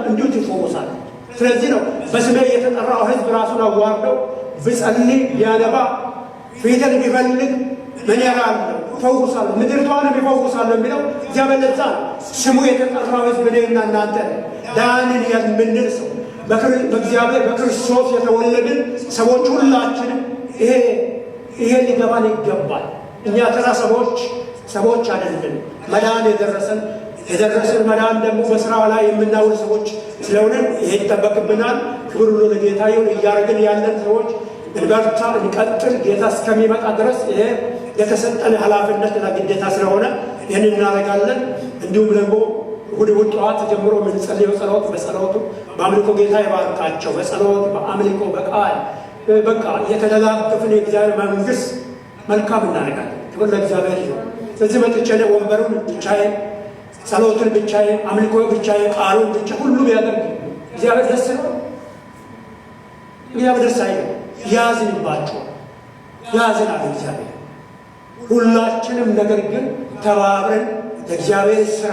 እንዲሁ ትፈውሳል። ስለዚህ ነው በስሜ የተጠራው ህዝብ ራሱን አዋርደው ቢጸልይ ቢያነባ ፊትን ቢፈልግ ምን ያህል ይፈውሳል፣ ምድርቷንም ይፈውሳል የሚለው እግዚአብሔር ለዛ ነው። ስሙ የተጠራው ህዝብ እኔና እናንተ ዳንን የምንል ሰው በእግዚአብሔር በክርስቶስ የተወለድን ሰዎች ሁላችንም ይሄ ሊገባን ይገባል። እኛ ተራ ሰዎች አይደለም። መዳን የደረሰን መዳን ደግሞ በስራ ላይ የምናውል ሰዎች ስለሆነ ይሄ ይጠበቅብናል። ክብር ሁሉ ለጌታ ይሁን። እያደረግን ያለን ሰዎች እንበርታ፣ እንቀጥል። ጌታ እስከሚመጣ ድረስ ይሄ የተሰጠን ኃላፊነትና ግዴታ ስለሆነ ይህን እናደርጋለን። እንዲሁም ደግሞ እሑድ ጠዋት ጀምሮ የምንጸልየው ጸሎት በጸሎቱ በአምልኮ ጌታ ይባርካቸው። በጸሎት በአምልኮ በቃል በቃ የተደጋገፍን የእግዚአብሔር መንግሥት መልካም እናደርጋለን። ክብር ለእግዚአብሔር ይሁን። ስለዚህ መጥቼ ወንበሩን ብቻዬን፣ ጸሎቱን ብቻዬን፣ አምልኮ ብቻዬን፣ ቃሉን ብቻ ሁሉ ያደርግ እግዚአብሔር ደስ ነው። እግዚአብሔር ደስ አይለው፣ ያዝንባቸዋል፣ ያዝናል እግዚአብሔር። ሁላችንም ነገር ግን ተባብረን ለእግዚአብሔር ሥራ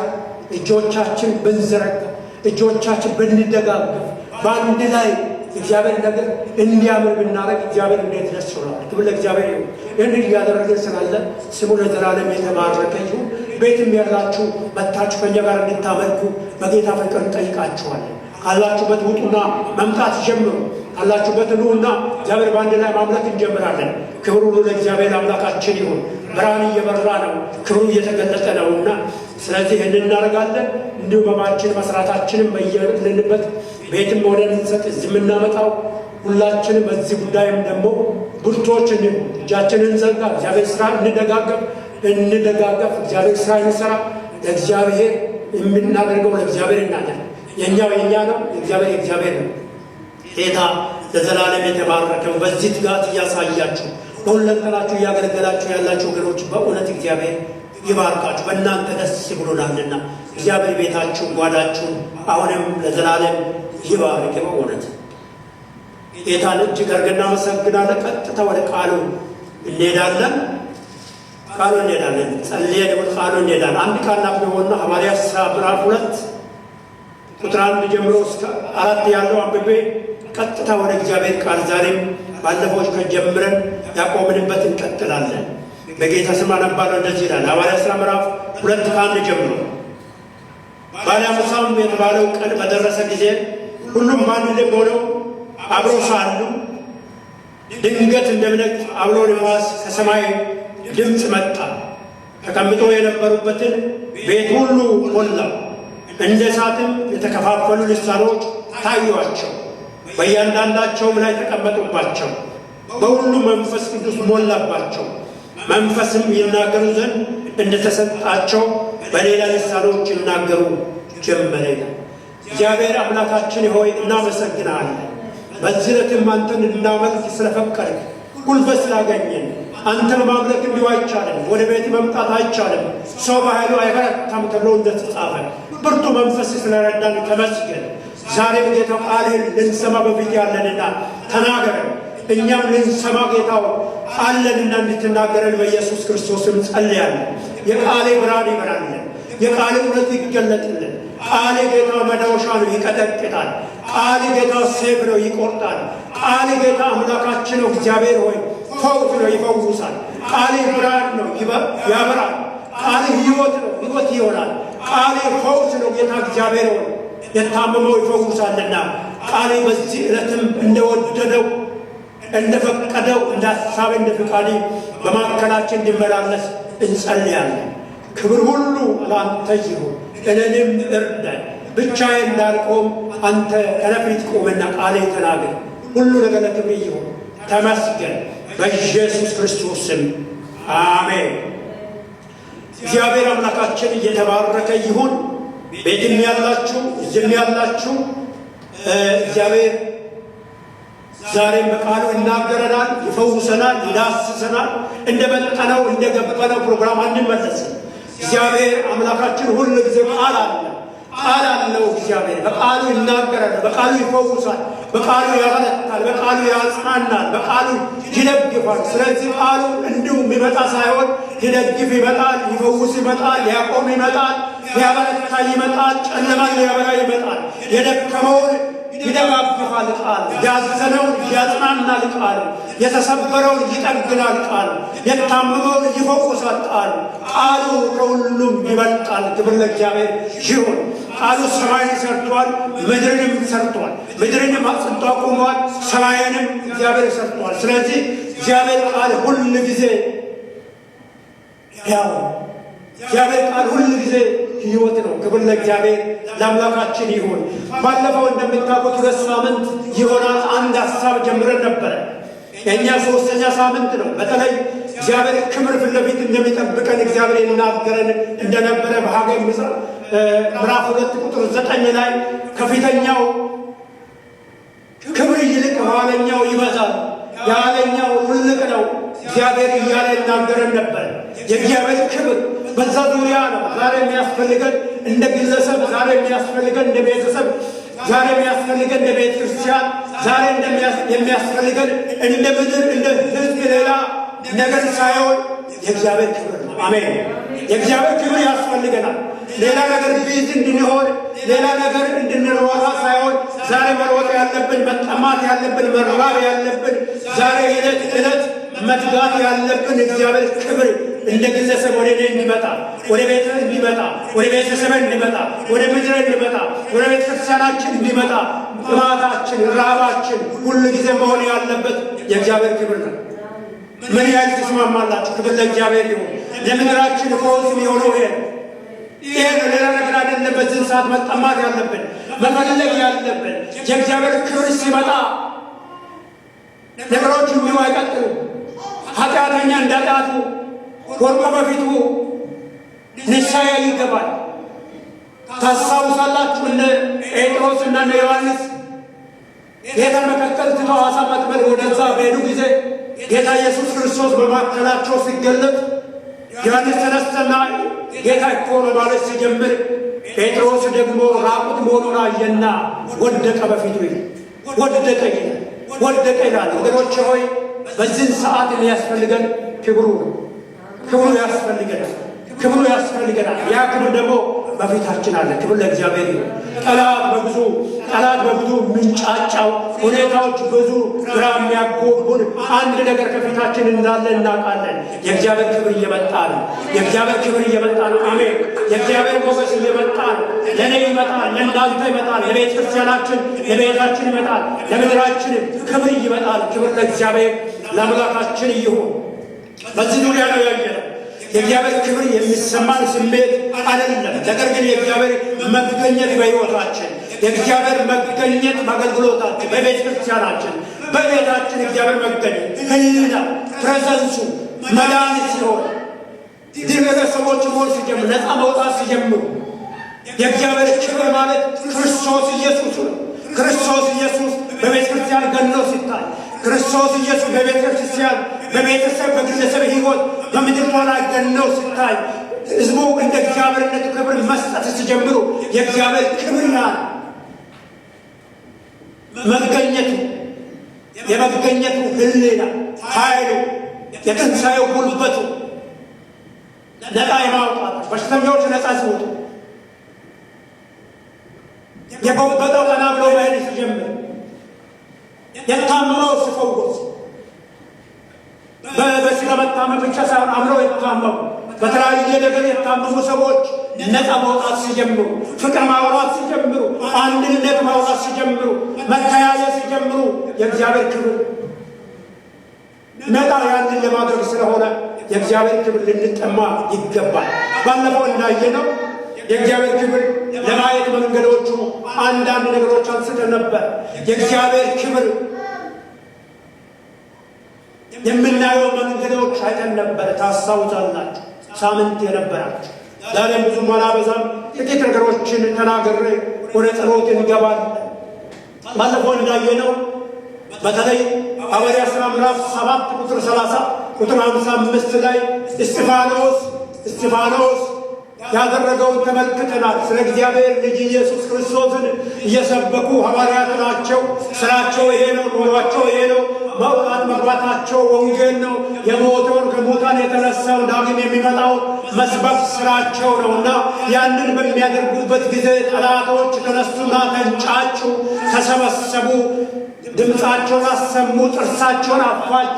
እጆቻችን ብንዘረጋ፣ እጆቻችን ብንደጋገፍ፣ በአንድ ላይ እግዚአብሔር ነገር እንዲያምር ብናደርግ እግዚአብሔር እንዴት ደስ ይላል። ክብር ለእግዚአብሔር ይሁን። ይህን እያደረግን ስላለ ስሙ ለዘላለም የተባረከ ይሁን። ቤትም ያላችሁ መታችሁ ከእኛ ጋር እንድታመልኩ በጌታ ፍቅር እንጠይቃችኋለን። ካላችሁበት ውጡና መምጣት ጀምሩ። ካላችሁበት ኑና እግዚአብሔር በአንድ ላይ ማምለክ እንጀምራለን። ክብሩ ሁሉ ለእግዚአብሔር አምላካችን ይሁን። ብርሃን እየበራ ነው፣ ክብሩ እየተገለጠ ነውና ስለዚህ ይህን እናደርጋለን። እንዲሁ በማችን መስራታችንም በየልንበት ቤትም ሆነን እንሰጥ እዚህ የምናመጣው ሁላችንም በዚህ ጉዳይም ደግሞ ብርቶች እንሁን። እጃችንን እንዘርጋ። እግዚአብሔር ስራ እንደጋገፍ እግዚአብሔር ስራ እንሰራ። ለእግዚአብሔር የምናደርገው ለእግዚአብሔር እናደርግ። የኛው የኛ ነው፣ የእግዚአብሔር ነው። ጌታ ለዘላለም የተባረከው። በዚህ ትጋት እያሳያችሁ በሁለንተናችሁ እያገለገላችሁ ያላችሁ ወገኖች በእውነት እግዚአብሔር ይባርካችሁ። በእናንተ ደስ ብሎናልና እግዚአብሔር ቤታችሁን ጓዳችሁን አሁንም ለዘላለም ይባርክ። በእውነት ጌታን እጅግ አድርገን እናመሰግናለን። ቀጥታ ወደ ቃሉ እንሄዳለን። ጸልየን ወደ ቃሉ እንሄዳለን። አንድ ቃል ናብበውና ሐዋርያት ሥራ ምዕራፍ 2 ቁጥር 1 ጀምሮ እስከ 4 ያለው አንብቤ ቀጥታ ወደ እግዚአብሔር ቃል ዛሬም ባለፈው ከጀምረን ያቆምንበት እንቀጥላለን። በጌታ ስም አነባለሁ። እንደዚህ ይላል ሐዋርያት ሥራ ምዕራፍ 2 ከ1 ጀምሮ። ባለ ሃምሳም የተባለው ቀን በደረሰ ጊዜ ሁሉም በአንድ ልብ ሆነው አብረው ሳሉ ድንገት እንደሚነድ አውሎ ነፋስ ከሰማይ ድምፅ መጣ። ተቀምጦ የነበሩበትን ቤት ሁሉ ሞላው። እንደ እሳትም የተከፋፈሉ ልሳኖች ታዩአቸው፣ በእያንዳንዳቸውም ላይ ተቀመጡባቸው። በሁሉ መንፈስ ቅዱስ ሞላባቸው። መንፈስም ይናገሩ ዘንድ እንደተሰጣቸው በሌላ ልሳኖች ይናገሩ ጀመረ። እግዚአብሔር አምላካችን ሆይ እናመሰግናለን። በዚህ ዕለትም አንተን እንድናመልክ ስለፈቀድክ፣ ጉልበት ስላገኘን። አንተን ማምለክ እንዲሁ አይቻልም፣ ወደ ቤት መምጣት አይቻልም፣ ሰው በኃይሉ አይበረታም ተብሎ እንደተጻፈ ብርቱ መንፈስ ስለረዳን ተመስገን። ዛሬም ጌታ ቃልህን ልንሰማ በፊት ያለንና ተናገረን። እኛም ልንሰማ ጌታው አለንና እንድትናገረን በኢየሱስ ክርስቶስም ጸልያለን። የቃሌ ብርሃን ይበራልን፣ የቃሌ እውነት ይገለጥልን። ቃሌ ጌታ መዶሻ ነው፣ ይቀጠቅጣል። ቃሌ ጌታ ሰይፍ ነው፣ ይቆርጣል። ቃሌ ጌታ አምላካችን ነው፣ እግዚአብሔር ሆይ ፈውስ ነው፣ ይፈውሳል። ቃሌ ብርሃን ነው፣ ያበራል። ቃሌ ሕይወት ነው፣ ሕይወት ይሆናል። ቃሌ ፈውስ ነው፣ ጌታ እግዚአብሔር ሆይ የታመመው ይፈውሳልና። ቃሌ በዚህ ዕለትም እንደወደደው እንደፈቀደው እንደ ሐሳቤ እንደ ፍቃዴ በማዕከላችን እንዲመላለስ እንጸልያለን። ክብር ሁሉ ለአንተ ይሁን። እኔንም እርዳኝ። ብቻዬን እንዳልቆም አንተ ከፊት ቆመና ቃሌ ተናገር። ሁሉ ነገር ለክብር ይሁን። ተመስገን። በኢየሱስ ክርስቶስ ስም አሜን። እግዚአብሔር አምላካችን እየተባረከ ይሁን። ቤትም ያላችሁ እዚህም ያላችሁ እግዚአብሔር ዛሬም በቃሉ ይናገረናል፣ ይፈውሰናል፣ ይዳስሰናል። እንደመጠነው እንደገበነው ፕሮግራም አንመለስም። እግዚአብሔር አምላካችን ሁሉ ጊዜ ቃል አለው። እግዚአብሔር በቃሉ ይናገራል፣ በቃሉ ይፈውሳል፣ በቃሉ ያበረታል፣ በቃሉ ያጽናናል፣ በቃሉ ይደግፋል። ስለዚህ ቃሉ እንዲሁ የሚመጣ ሳይሆን ሊደግፍ ይመጣል፣ ሊፈውስ ይመጣል፣ ሊያቆም ይመጣል፣ ሊያበረታ ይመጣል፣ ጨለማን ሊያበራ ይመጣል። የደከመውን ይደጋግፋል ቃል፣ ያዘነውን ያጽናናል ቃል፣ የተሰበረውን ይጠግናል ቃል፣ የታመመውን ይፈውሳል ቃል። ቃሉ ከሁሉም ይበልጣል። ክብር ለእግዚአብሔር ይሁን። ቃሉ ሰማይን ሰርቷል፣ ምድርንም ሰርቷል። ምድርንም አጽንቶ አቁሟል፣ ሰማይንም እግዚአብሔር ሰርቷል። ስለዚህ እግዚአብሔር ቃል ሁል ጊዜ ያው እግዚአብሔር ቃል ሁል ጊዜ ሕይወት ነው። ክብር ለእግዚአብሔር ለአምላካችን ይሁን። ባለፈው እንደምታውቁት 2 ሳምንት ይሆናል አንድ ሐሳብ ጀምረን ነበረ። የእኛ 3ኛ ሳምንት ነው። በተለይ እግዚአብሔር ክብር ፊት ለፊት እንደሚጠብቀን እግዚአብሔር ይናገረን እንደነበረ በሐጌ ምዕራፍ 2 ቁጥር 9 ላይ ከፊተኛው ክብር ይልቅ ኋለኛው ይበዛል፣ የኋለኛው ትልቅ ነው እግዚአብሔር እያለ ይናገረን ነበር። የእግዚአብሔር ክብር በዛ ዙሪያ ነው ዛሬ የሚያስፈልገን እንደ ግለሰብ፣ ዛሬ የሚያስፈልገን እንደ ቤተሰብ፣ ዛሬ የሚያስፈልገን እንደ ቤተ ክርስቲያን፣ ዛሬ የሚያስፈልገን እንደ ምድር እንደ ሕዝብ ሌላ ነገር ሳይሆን የእግዚአብሔር ክብር ነው። አሜን። የእግዚአብሔር ክብር ያስፈልገናል። ሌላ ነገር ቢዝ እንድንሆን ሌላ ነገር እንድንሮራ ሳይሆን ዛሬ መሮጥ ያለብን፣ መጠማት ያለብን፣ መራብ ያለብን፣ ዛሬ ዕለት ዕለት መትጋት ያለብን እግዚአብሔር ክብር እንደ ግለሰብ ወደ እኔ እንዲመጣ፣ ወደ ቤት እንዲመጣ፣ ወደ ቤተሰብ እንዲመጣ፣ ወደ ምድር እንዲመጣ፣ ወደ ቤተ ክርስቲያናችን እንዲመጣ ጥማታችን፣ ረሃባችን ሁሉ ጊዜ መሆን ያለበት የእግዚአብሔር ክብር ነው። ምን ያህል ትስማማላችሁ? ክብር ለእግዚአብሔር ይሁን። ለምድራችን ፈውስ የሆነው ይሄ ነው። ሌላ ነገር አይደለም። በዚህ ሰዓት መጠማት ያለብን መፈለግ ያለብን የእግዚአብሔር ክብር ሲመጣ ነገሮች እንዲሁ አይቀጥሉም። ኃጢአተኛ እንዳጣቱ ወርቆ በፊቱ ንስሐ ይገባል። ታስታውሳላችሁ እነ ጴጥሮስ እና እነ ዮሐንስ ጌታን መከተል ትተው ዓሣ ማጥመድ ወደዛ በሄዱ ጊዜ ጌታ ኢየሱስ ክርስቶስ በመካከላቸው ሲገለጥ ዮሐንስ ተነስተና ጌታ እኮ ነው ማለት ሲጀምር ጴጥሮስ ደግሞ ራቁት መሆኑን አየና ወደቀ፣ በፊቱ ወደቀ ይላል። ወገኖች ሆይ በዚህ ሰዓት የሚያስፈልገን ክብሩ ነው። ክብሩ ያስፈልገናል። ያ ክብር ደግሞ በፊታችን አለ። ክብር ለእግዚአብሔር ይሁን። ጠላት በብዙ ምንጫጫው ሁኔታዎች ብዙ ግራ የሚያጎቡን አንድ ነገር ከፊታችን እንዳለ እናውቃለን። የእግዚአብሔር ክብር እየመጣ ነው። አሜን። የእግዚአብሔር ሞገስ እየመጣ ነው። ለእኔ ይመጣል፣ ለእናንተ ይመጣል፣ ለቤተ ክርስቲያናችን ለቤታችን ይመጣል፣ ለምድራችን ክብር ይመጣል። ክብር ለእግዚአብሔር ለአምላካችን ይሁን። በዚህ ዙሪያ ነው ያየነው። የእግዚአብሔር ክብር የሚሰማን ስሜት አይደለም። ነገር ግን የእግዚአብሔር መገኘት በሕይወታችን፣ የእግዚአብሔር መገኘት በአገልግሎታችን፣ በቤተ ክርስቲያናችን፣ በቤታችን እግዚአብሔር መገኘት ህሊና ፕሬዘንሱ መድኃኒት ሲሆን ሰዎች መሆን ሲጀምሩ፣ ነፃ መውጣት ሲጀምሩ የእግዚአብሔር ክብር ማለት ክርስቶስ ኢየሱስ ነው። ክርስቶስ ኢየሱስ በቤተ ክርስቲያን ገኖ ሲታይ፣ ክርስቶስ ኢየሱስ በቤተ ክርስቲያን፣ በቤተሰብ፣ በግለሰብ ሕይወት በምድር ላይ ገነው ሲታይ ሕዝቡ እንደ እግዚአብሔርነቱ ክብር መስጠት ሲጀምሩ የእግዚአብሔር ክብር ናል የመገኘቱ ህሊና ኃይሉ፣ የትንሣኤው ጉልበቱ ነፃ የማውጣት በሽተኞች ነፃ ሲወጡ የጎበጠው ቀና ብሎ መሄድ ሲጀምር የታመመው ሲፈወስ በስጋ መታመም ብቻ ሳይሆን አምነው የታመሙ በተለያየ ነገር የታመሙ ሰዎች ነፃ መውጣት ሲጀምሩ፣ ፍቅር ማውራት ሲጀምሩ፣ አንድነት ማውራት ሲጀምሩ፣ መተያየት ሲጀምሩ የእግዚአብሔር ክብር ነፃ ያንን ለማድረግ ስለሆነ የእግዚአብሔር ክብር ልንጠማ ይገባል። ባለፈው እንዳየነው የእግዚአብሔር ክብር ለማየት መንገዶቹ አንዳንድ ነገሮች አንስተን ነበር። የእግዚአብሔር ክብር የምናየው መንገዶች አይተን ነበር። ታስታውሳላችሁ ሳምንት የነበራችሁ። ዛሬም ብዙም አላበዛም፣ ጥቂት ነገሮችን ተናግሬ ወደ ጸሎት እንገባለን። ባለፈው እንዳየነው በተለይ ሐዋርያት ሥራ ምዕራፍ 7 ቁጥር 30 ቁጥር 55 ላይ እስጢፋኖስ ያደረገውን ተመልክተናል። ስለ እግዚአብሔር ልጅ ኢየሱስ ክርስቶስን እየሰበኩ ሐዋርያት ናቸው። ስራቸው ይሄ ነው፣ ኑሯቸው ይሄ ነው። መውጣት መግባታቸው ወንጌል ነው። የሞተውን ከሙታን የተነሳው ዳግም የሚመጣውን መስበክ ስራቸው ነውና ያንን በሚያደርጉበት ጊዜ ጠላቶች ተነሱና ተንጫጩ፣ ተሰበሰቡ፣ ድምፃቸውን አሰሙ፣ ጥርሳቸውን አፋጩ።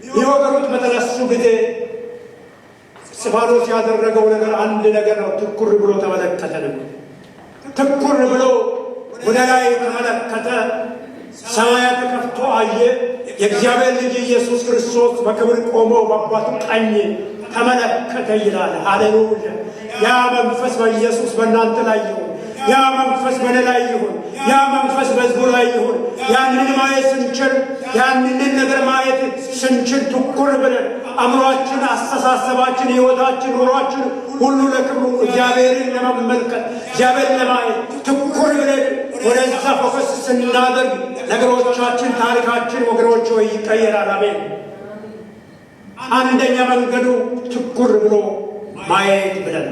ሊወገሩት በተነሱ ጊዜ እስጢፋኖስ ያደረገው ነገር አንድ ነገር ነው። ትኩር ብሎ ተመለከተ። ትኩር ብሎ ወደ ላይ ተመለከተ። ሰማያት ተከፍቶ አየ። የእግዚአብሔር ልጅ ኢየሱስ ክርስቶስ በክብር ቆሞ በአባቱ ቀኝ ተመለከተ ይላል። ሃሌሉያ! ያ መንፈስ በኢየሱስ በእናንተ ላይ ይሁን። ያ መንፈስ በእኔ ላይ ይሁን። ያ መንፈስ በሕዝቡ ላይ ይሁን። ያንን ማየት ስንችል፣ ያንን ነገር ማየት ስንችል ትኩር ብለን አእምሯችን፣ አስተሳሰባችን፣ ሕይወታችን፣ ኑሯችን ሁሉ ለክብሩ እግዚአብሔርን ለመመልከት እግዚአብሔርን ለማየት ትኩር ብለን ወደዛ ፎከስ ስናደርግ ነገሮቻችን፣ ታሪካችን ወገኖች ሆይ ይቀየራል። አሜን። አንደኛ መንገዱ ትኩር ብሎ ማየት ብለን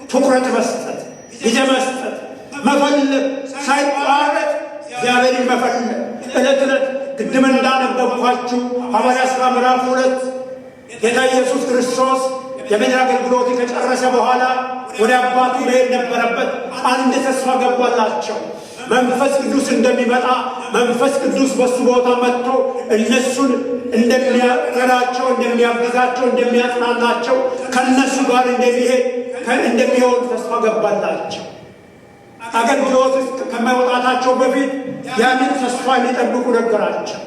ትኩረት መስጠት፣ ጊዜ መስጠት፣ መፈለግ ሳይቋረጥ እግዚአብሔርን መፈለግ ዕለት ዕለት ቅድም እንዳነበብኳችሁ ሐዋርያት ሥራ ምዕራፍ 2 ጌታ ኢየሱስ ክርስቶስ የምድር አገልግሎት ከጨረሰ በኋላ ወደ አባቱ መሄድ ነበረበት። አንድ ተስፋ ገባላቸው። መንፈስ ቅዱስ እንደሚመጣ፣ መንፈስ ቅዱስ በሱ ቦታ መጥቶ እነሱን እንደሚያገራቸው፣ እንደሚያግዛቸው፣ እንደሚያጽናናቸው ከነሱ ጋር እንደሚሆን ተስፋ ገባላቸው። አገልግሎት ውስጥ ከመውጣታቸው በፊት ያንን ተስፋ ሊጠብቁ ነገራቸው።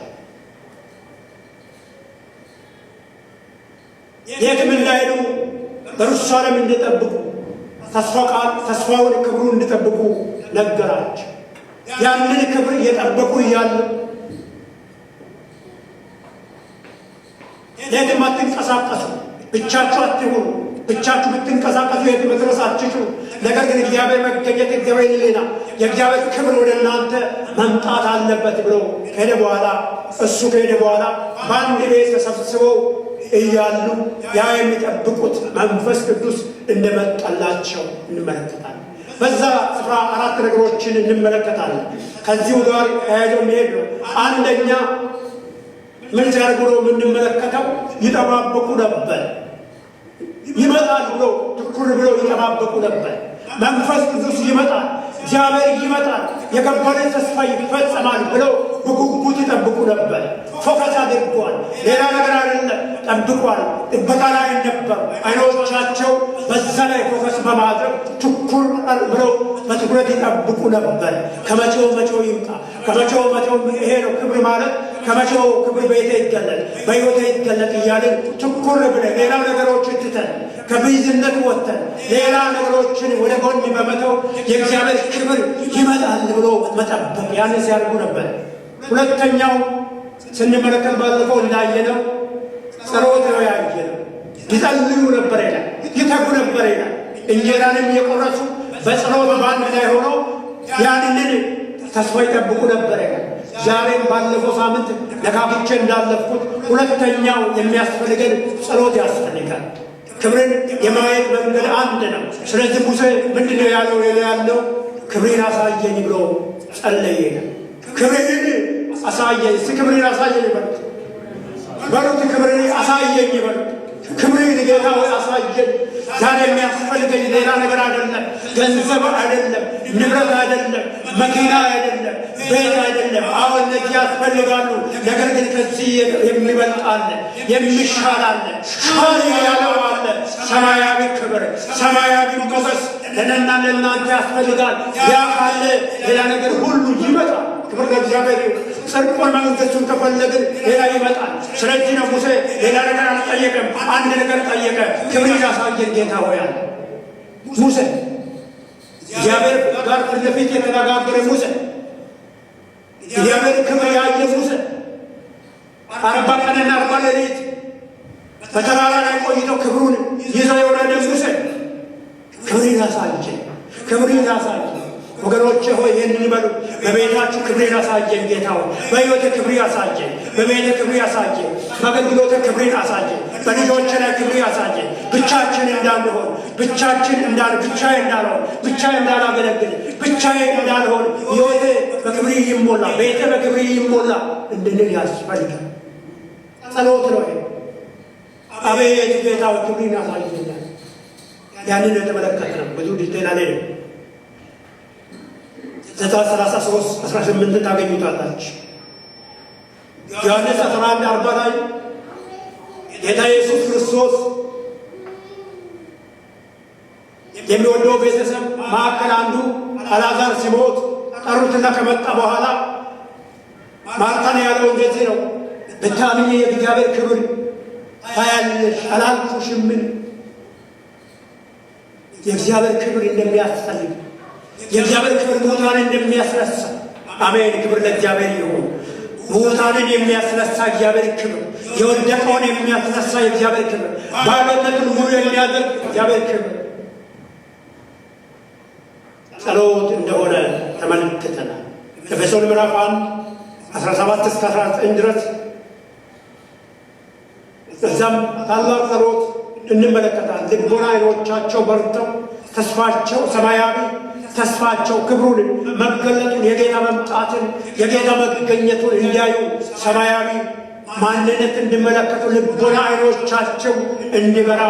የትም እንዳይሄዱ በኢየሩሳሌም እንዲጠብቁ ተስፋውን ክብሩን እንዲጠብቁ ነገራቸው። ያንን ክብር እየጠበቁ እያሉ የትም አትንቀሳቀሱ፣ ብቻችሁ አትሁኑ፣ ብቻችሁ ብትንቀሳቀሱ የትም መድረስ አትችሉ። ነገር ግን እግዚአብሔር መገኘት፣ እግዚአብሔር ሌላ የእግዚአብሔር ክብር ወደ እናንተ መምጣት አለበት ብሎ ከሄደ በኋላ በአንድ ቤት ተሰብስበው እያሉ ያ የሚጠብቁት መንፈስ ቅዱስ እንደመጣላቸው እንመለከታለን። በዛ ስፍራ 4 ነገሮችን እንመለከታለን። ከዚሁ ጋር ተያይዞ የሚሄድ ነው። አንደኛ ምን ሲያደርጉ ነው የምንመለከተው? ይጠባበቁ ነበር። ይመጣል ብሎ ትኩር ብሎ ይጠባበቁ ነበር። መንፈስ ቅዱስ ይመጣል፣ እግዚአብሔር ይመጣል፣ የከበረ ተስፋ ይፈጸማል ብለው በጉጉት ይጠብቁ ነበር። ፎከስ አድርጓል። ሌላ ነገር አይደለም፣ ጠብቋል። ጥበቃ ላይ ነበሩ። አይኖቻቸው በዛ ላይ ፎከስ በማድረግ ትኩር ብለው በትኩረት ይጠብቁ ነበር። ከመቼው ይምጣ፣ ከመቼው ይሄ ነው ክብር ማለት፣ ከመቼው ክብር በቤቴ ይገለጥ፣ በሕይወቴ ይገለጥ እያልን ትኩር ብለን ሌላ ነገሮች ትተን ከብይዝነት ወጥተን ሌላ ነገሮችን ወደ ጎን በመተው የእግዚአብሔር ክብር ይመጣል ብሎ መጠበቅ፣ ያን ሲያደርጉ ነበር። ሁለተኛው ስንመለከት ባለፈው እንዳየነው ጸሎት ነው ያየነው። ይጸልዩ ነበር ይላል፣ ይተጉ ነበር ይላል። እንጀራንም የቆረሱ በጸሎት በአንድ ላይ ሆነው ያንን ተስፋ ይጠብቁ ነበር ይላል። ዛሬም ባለፈው ሳምንት ለካፍቼ እንዳለፍኩት ሁለተኛው የሚያስፈልገን ጸሎት ያስፈልጋል። ክብርን የማየት መንገድ አንድ ነው። ስለዚህ ሙሴ ምንድነው ያለው? ክብሬን አሳየኝ ብሎ ጸለየ። ክብሬን አሳየኝ፣ ክብሬን አሳየኝ በሉት፣ ክብሬን አሳየኝ በሉት። ክብሬን ጌታ ሆይ አሳየኝ። ዛሬ የሚያስፈልገኝ ሌላ ነገር አይደለም፣ ገንዘብ አይደለም፣ ንብረት አይደለም፣ መኪና አይደለም፣ ቤት አይደለም። አሁን እነዚህ ያስፈልጋሉ። ነገር ግን ከዚህ የሚበልጥ አለ፣ የሚሻል አለ፣ ሻል ያለው አለ። ሰማያዊ ክብር፣ ሰማያዊ ሞገስ ለእኔና ለእናንተ ያስፈልጋል። ያ ካለ ሌላ ነገር ሁሉ ይመጣል። ክብር ለእግዚአብሔር። ጽድቁን መንግሥቱን ከፈለግን ሌላ ይመጣል። ስለዚህ ነው ሙሴ ሌላ ነገር አልጠየቀም፣ አንድ ነገር ጠየቀ። ክብርን ያሳየን ጌታ ሆይ አለ ሙሴ። እግዚአብሔር ጋር ፊት ለፊት የተነጋገረ ሙሴ፣ እግዚአብሔር ክብር ያየ ሙሴ 40 ቀንና 40 ሌሊት በተራራ ላይ ቆይተው ክብሩን ይዘው የወረደ ሙሴ ክብርን ያሳየን፣ ክብርን ያሳየን። ወገኖቼ ሆይ ይህንን ይበሉ። በቤታችሁ ክብሬን አሳየን ጌታ ሆይ። በሕይወቴ ክብር ያሳየን፣ በቤቴ ክብር ያሳየን፣ በአገልግሎቴ ክብሬን አሳየን፣ በልጆቼ ላይ ክብር ያሳየን። ብቻችን እንዳንሆን፣ ብቻዬን እንዳላገለግል፣ ብቻዬን እንዳልሆን፣ ሕይወቴ በክብር ይሞላ፣ ቤቴ በክብር ይሞላ እንድንል ያስፈልጋል። ጸሎት ነው። አቤት ጌታ ሆይ ክብሬን አሳየን። ያንን የተመለከትነው ብዙ ዲቴል አለ ነው። ዘጸአት 33:18 ታገኙታላችሁ። ዮሐንስ 11:40 ላይ ጌታ ኢየሱስ ክርስቶስ የሚወደው ቤተሰብ መካከል አንዱ አልዓዛር ሲሞት ጠሩትና ከመጣ በኋላ ማርታን ያለው እንደዚህ ነው፣ ብታምኚ የእግዚአብሔር ክብር ታያለሽ አላልኩሽምን? የእግዚአብሔር ክብር እንደሚያስፈልግ፣ የእግዚአብሔር ክብር ሙታንን እንደሚያስነሳ። አሜን። ክብር ለእግዚአብሔር ይሁን። ሙታንን የሚያስነሳ እግዚአብሔር ክብር፣ የወደቀውን የሚያስነሳ የእግዚአብሔር ክብር፣ ባዶነቱን ሙሉ የሚያደርግ እግዚአብሔር ክብር ጸሎት እንደሆነ ተመልክተናል። ኤፌሶን ምዕራፍ 1:17-19 ድረስ እዛም ታላቅ ጸሎት እንመለከታለን። ልቦና ዓይኖቻቸው በርተው ተስፋቸው ሰማያዊ ተስፋቸው ክብሩን መገለጡን የጌታ መምጣትን የጌታ መገኘቱን እንዲያዩ ሰማያዊ ማንነት እንዲመለከቱ ልቦና ዓይኖቻቸው እንዲበራ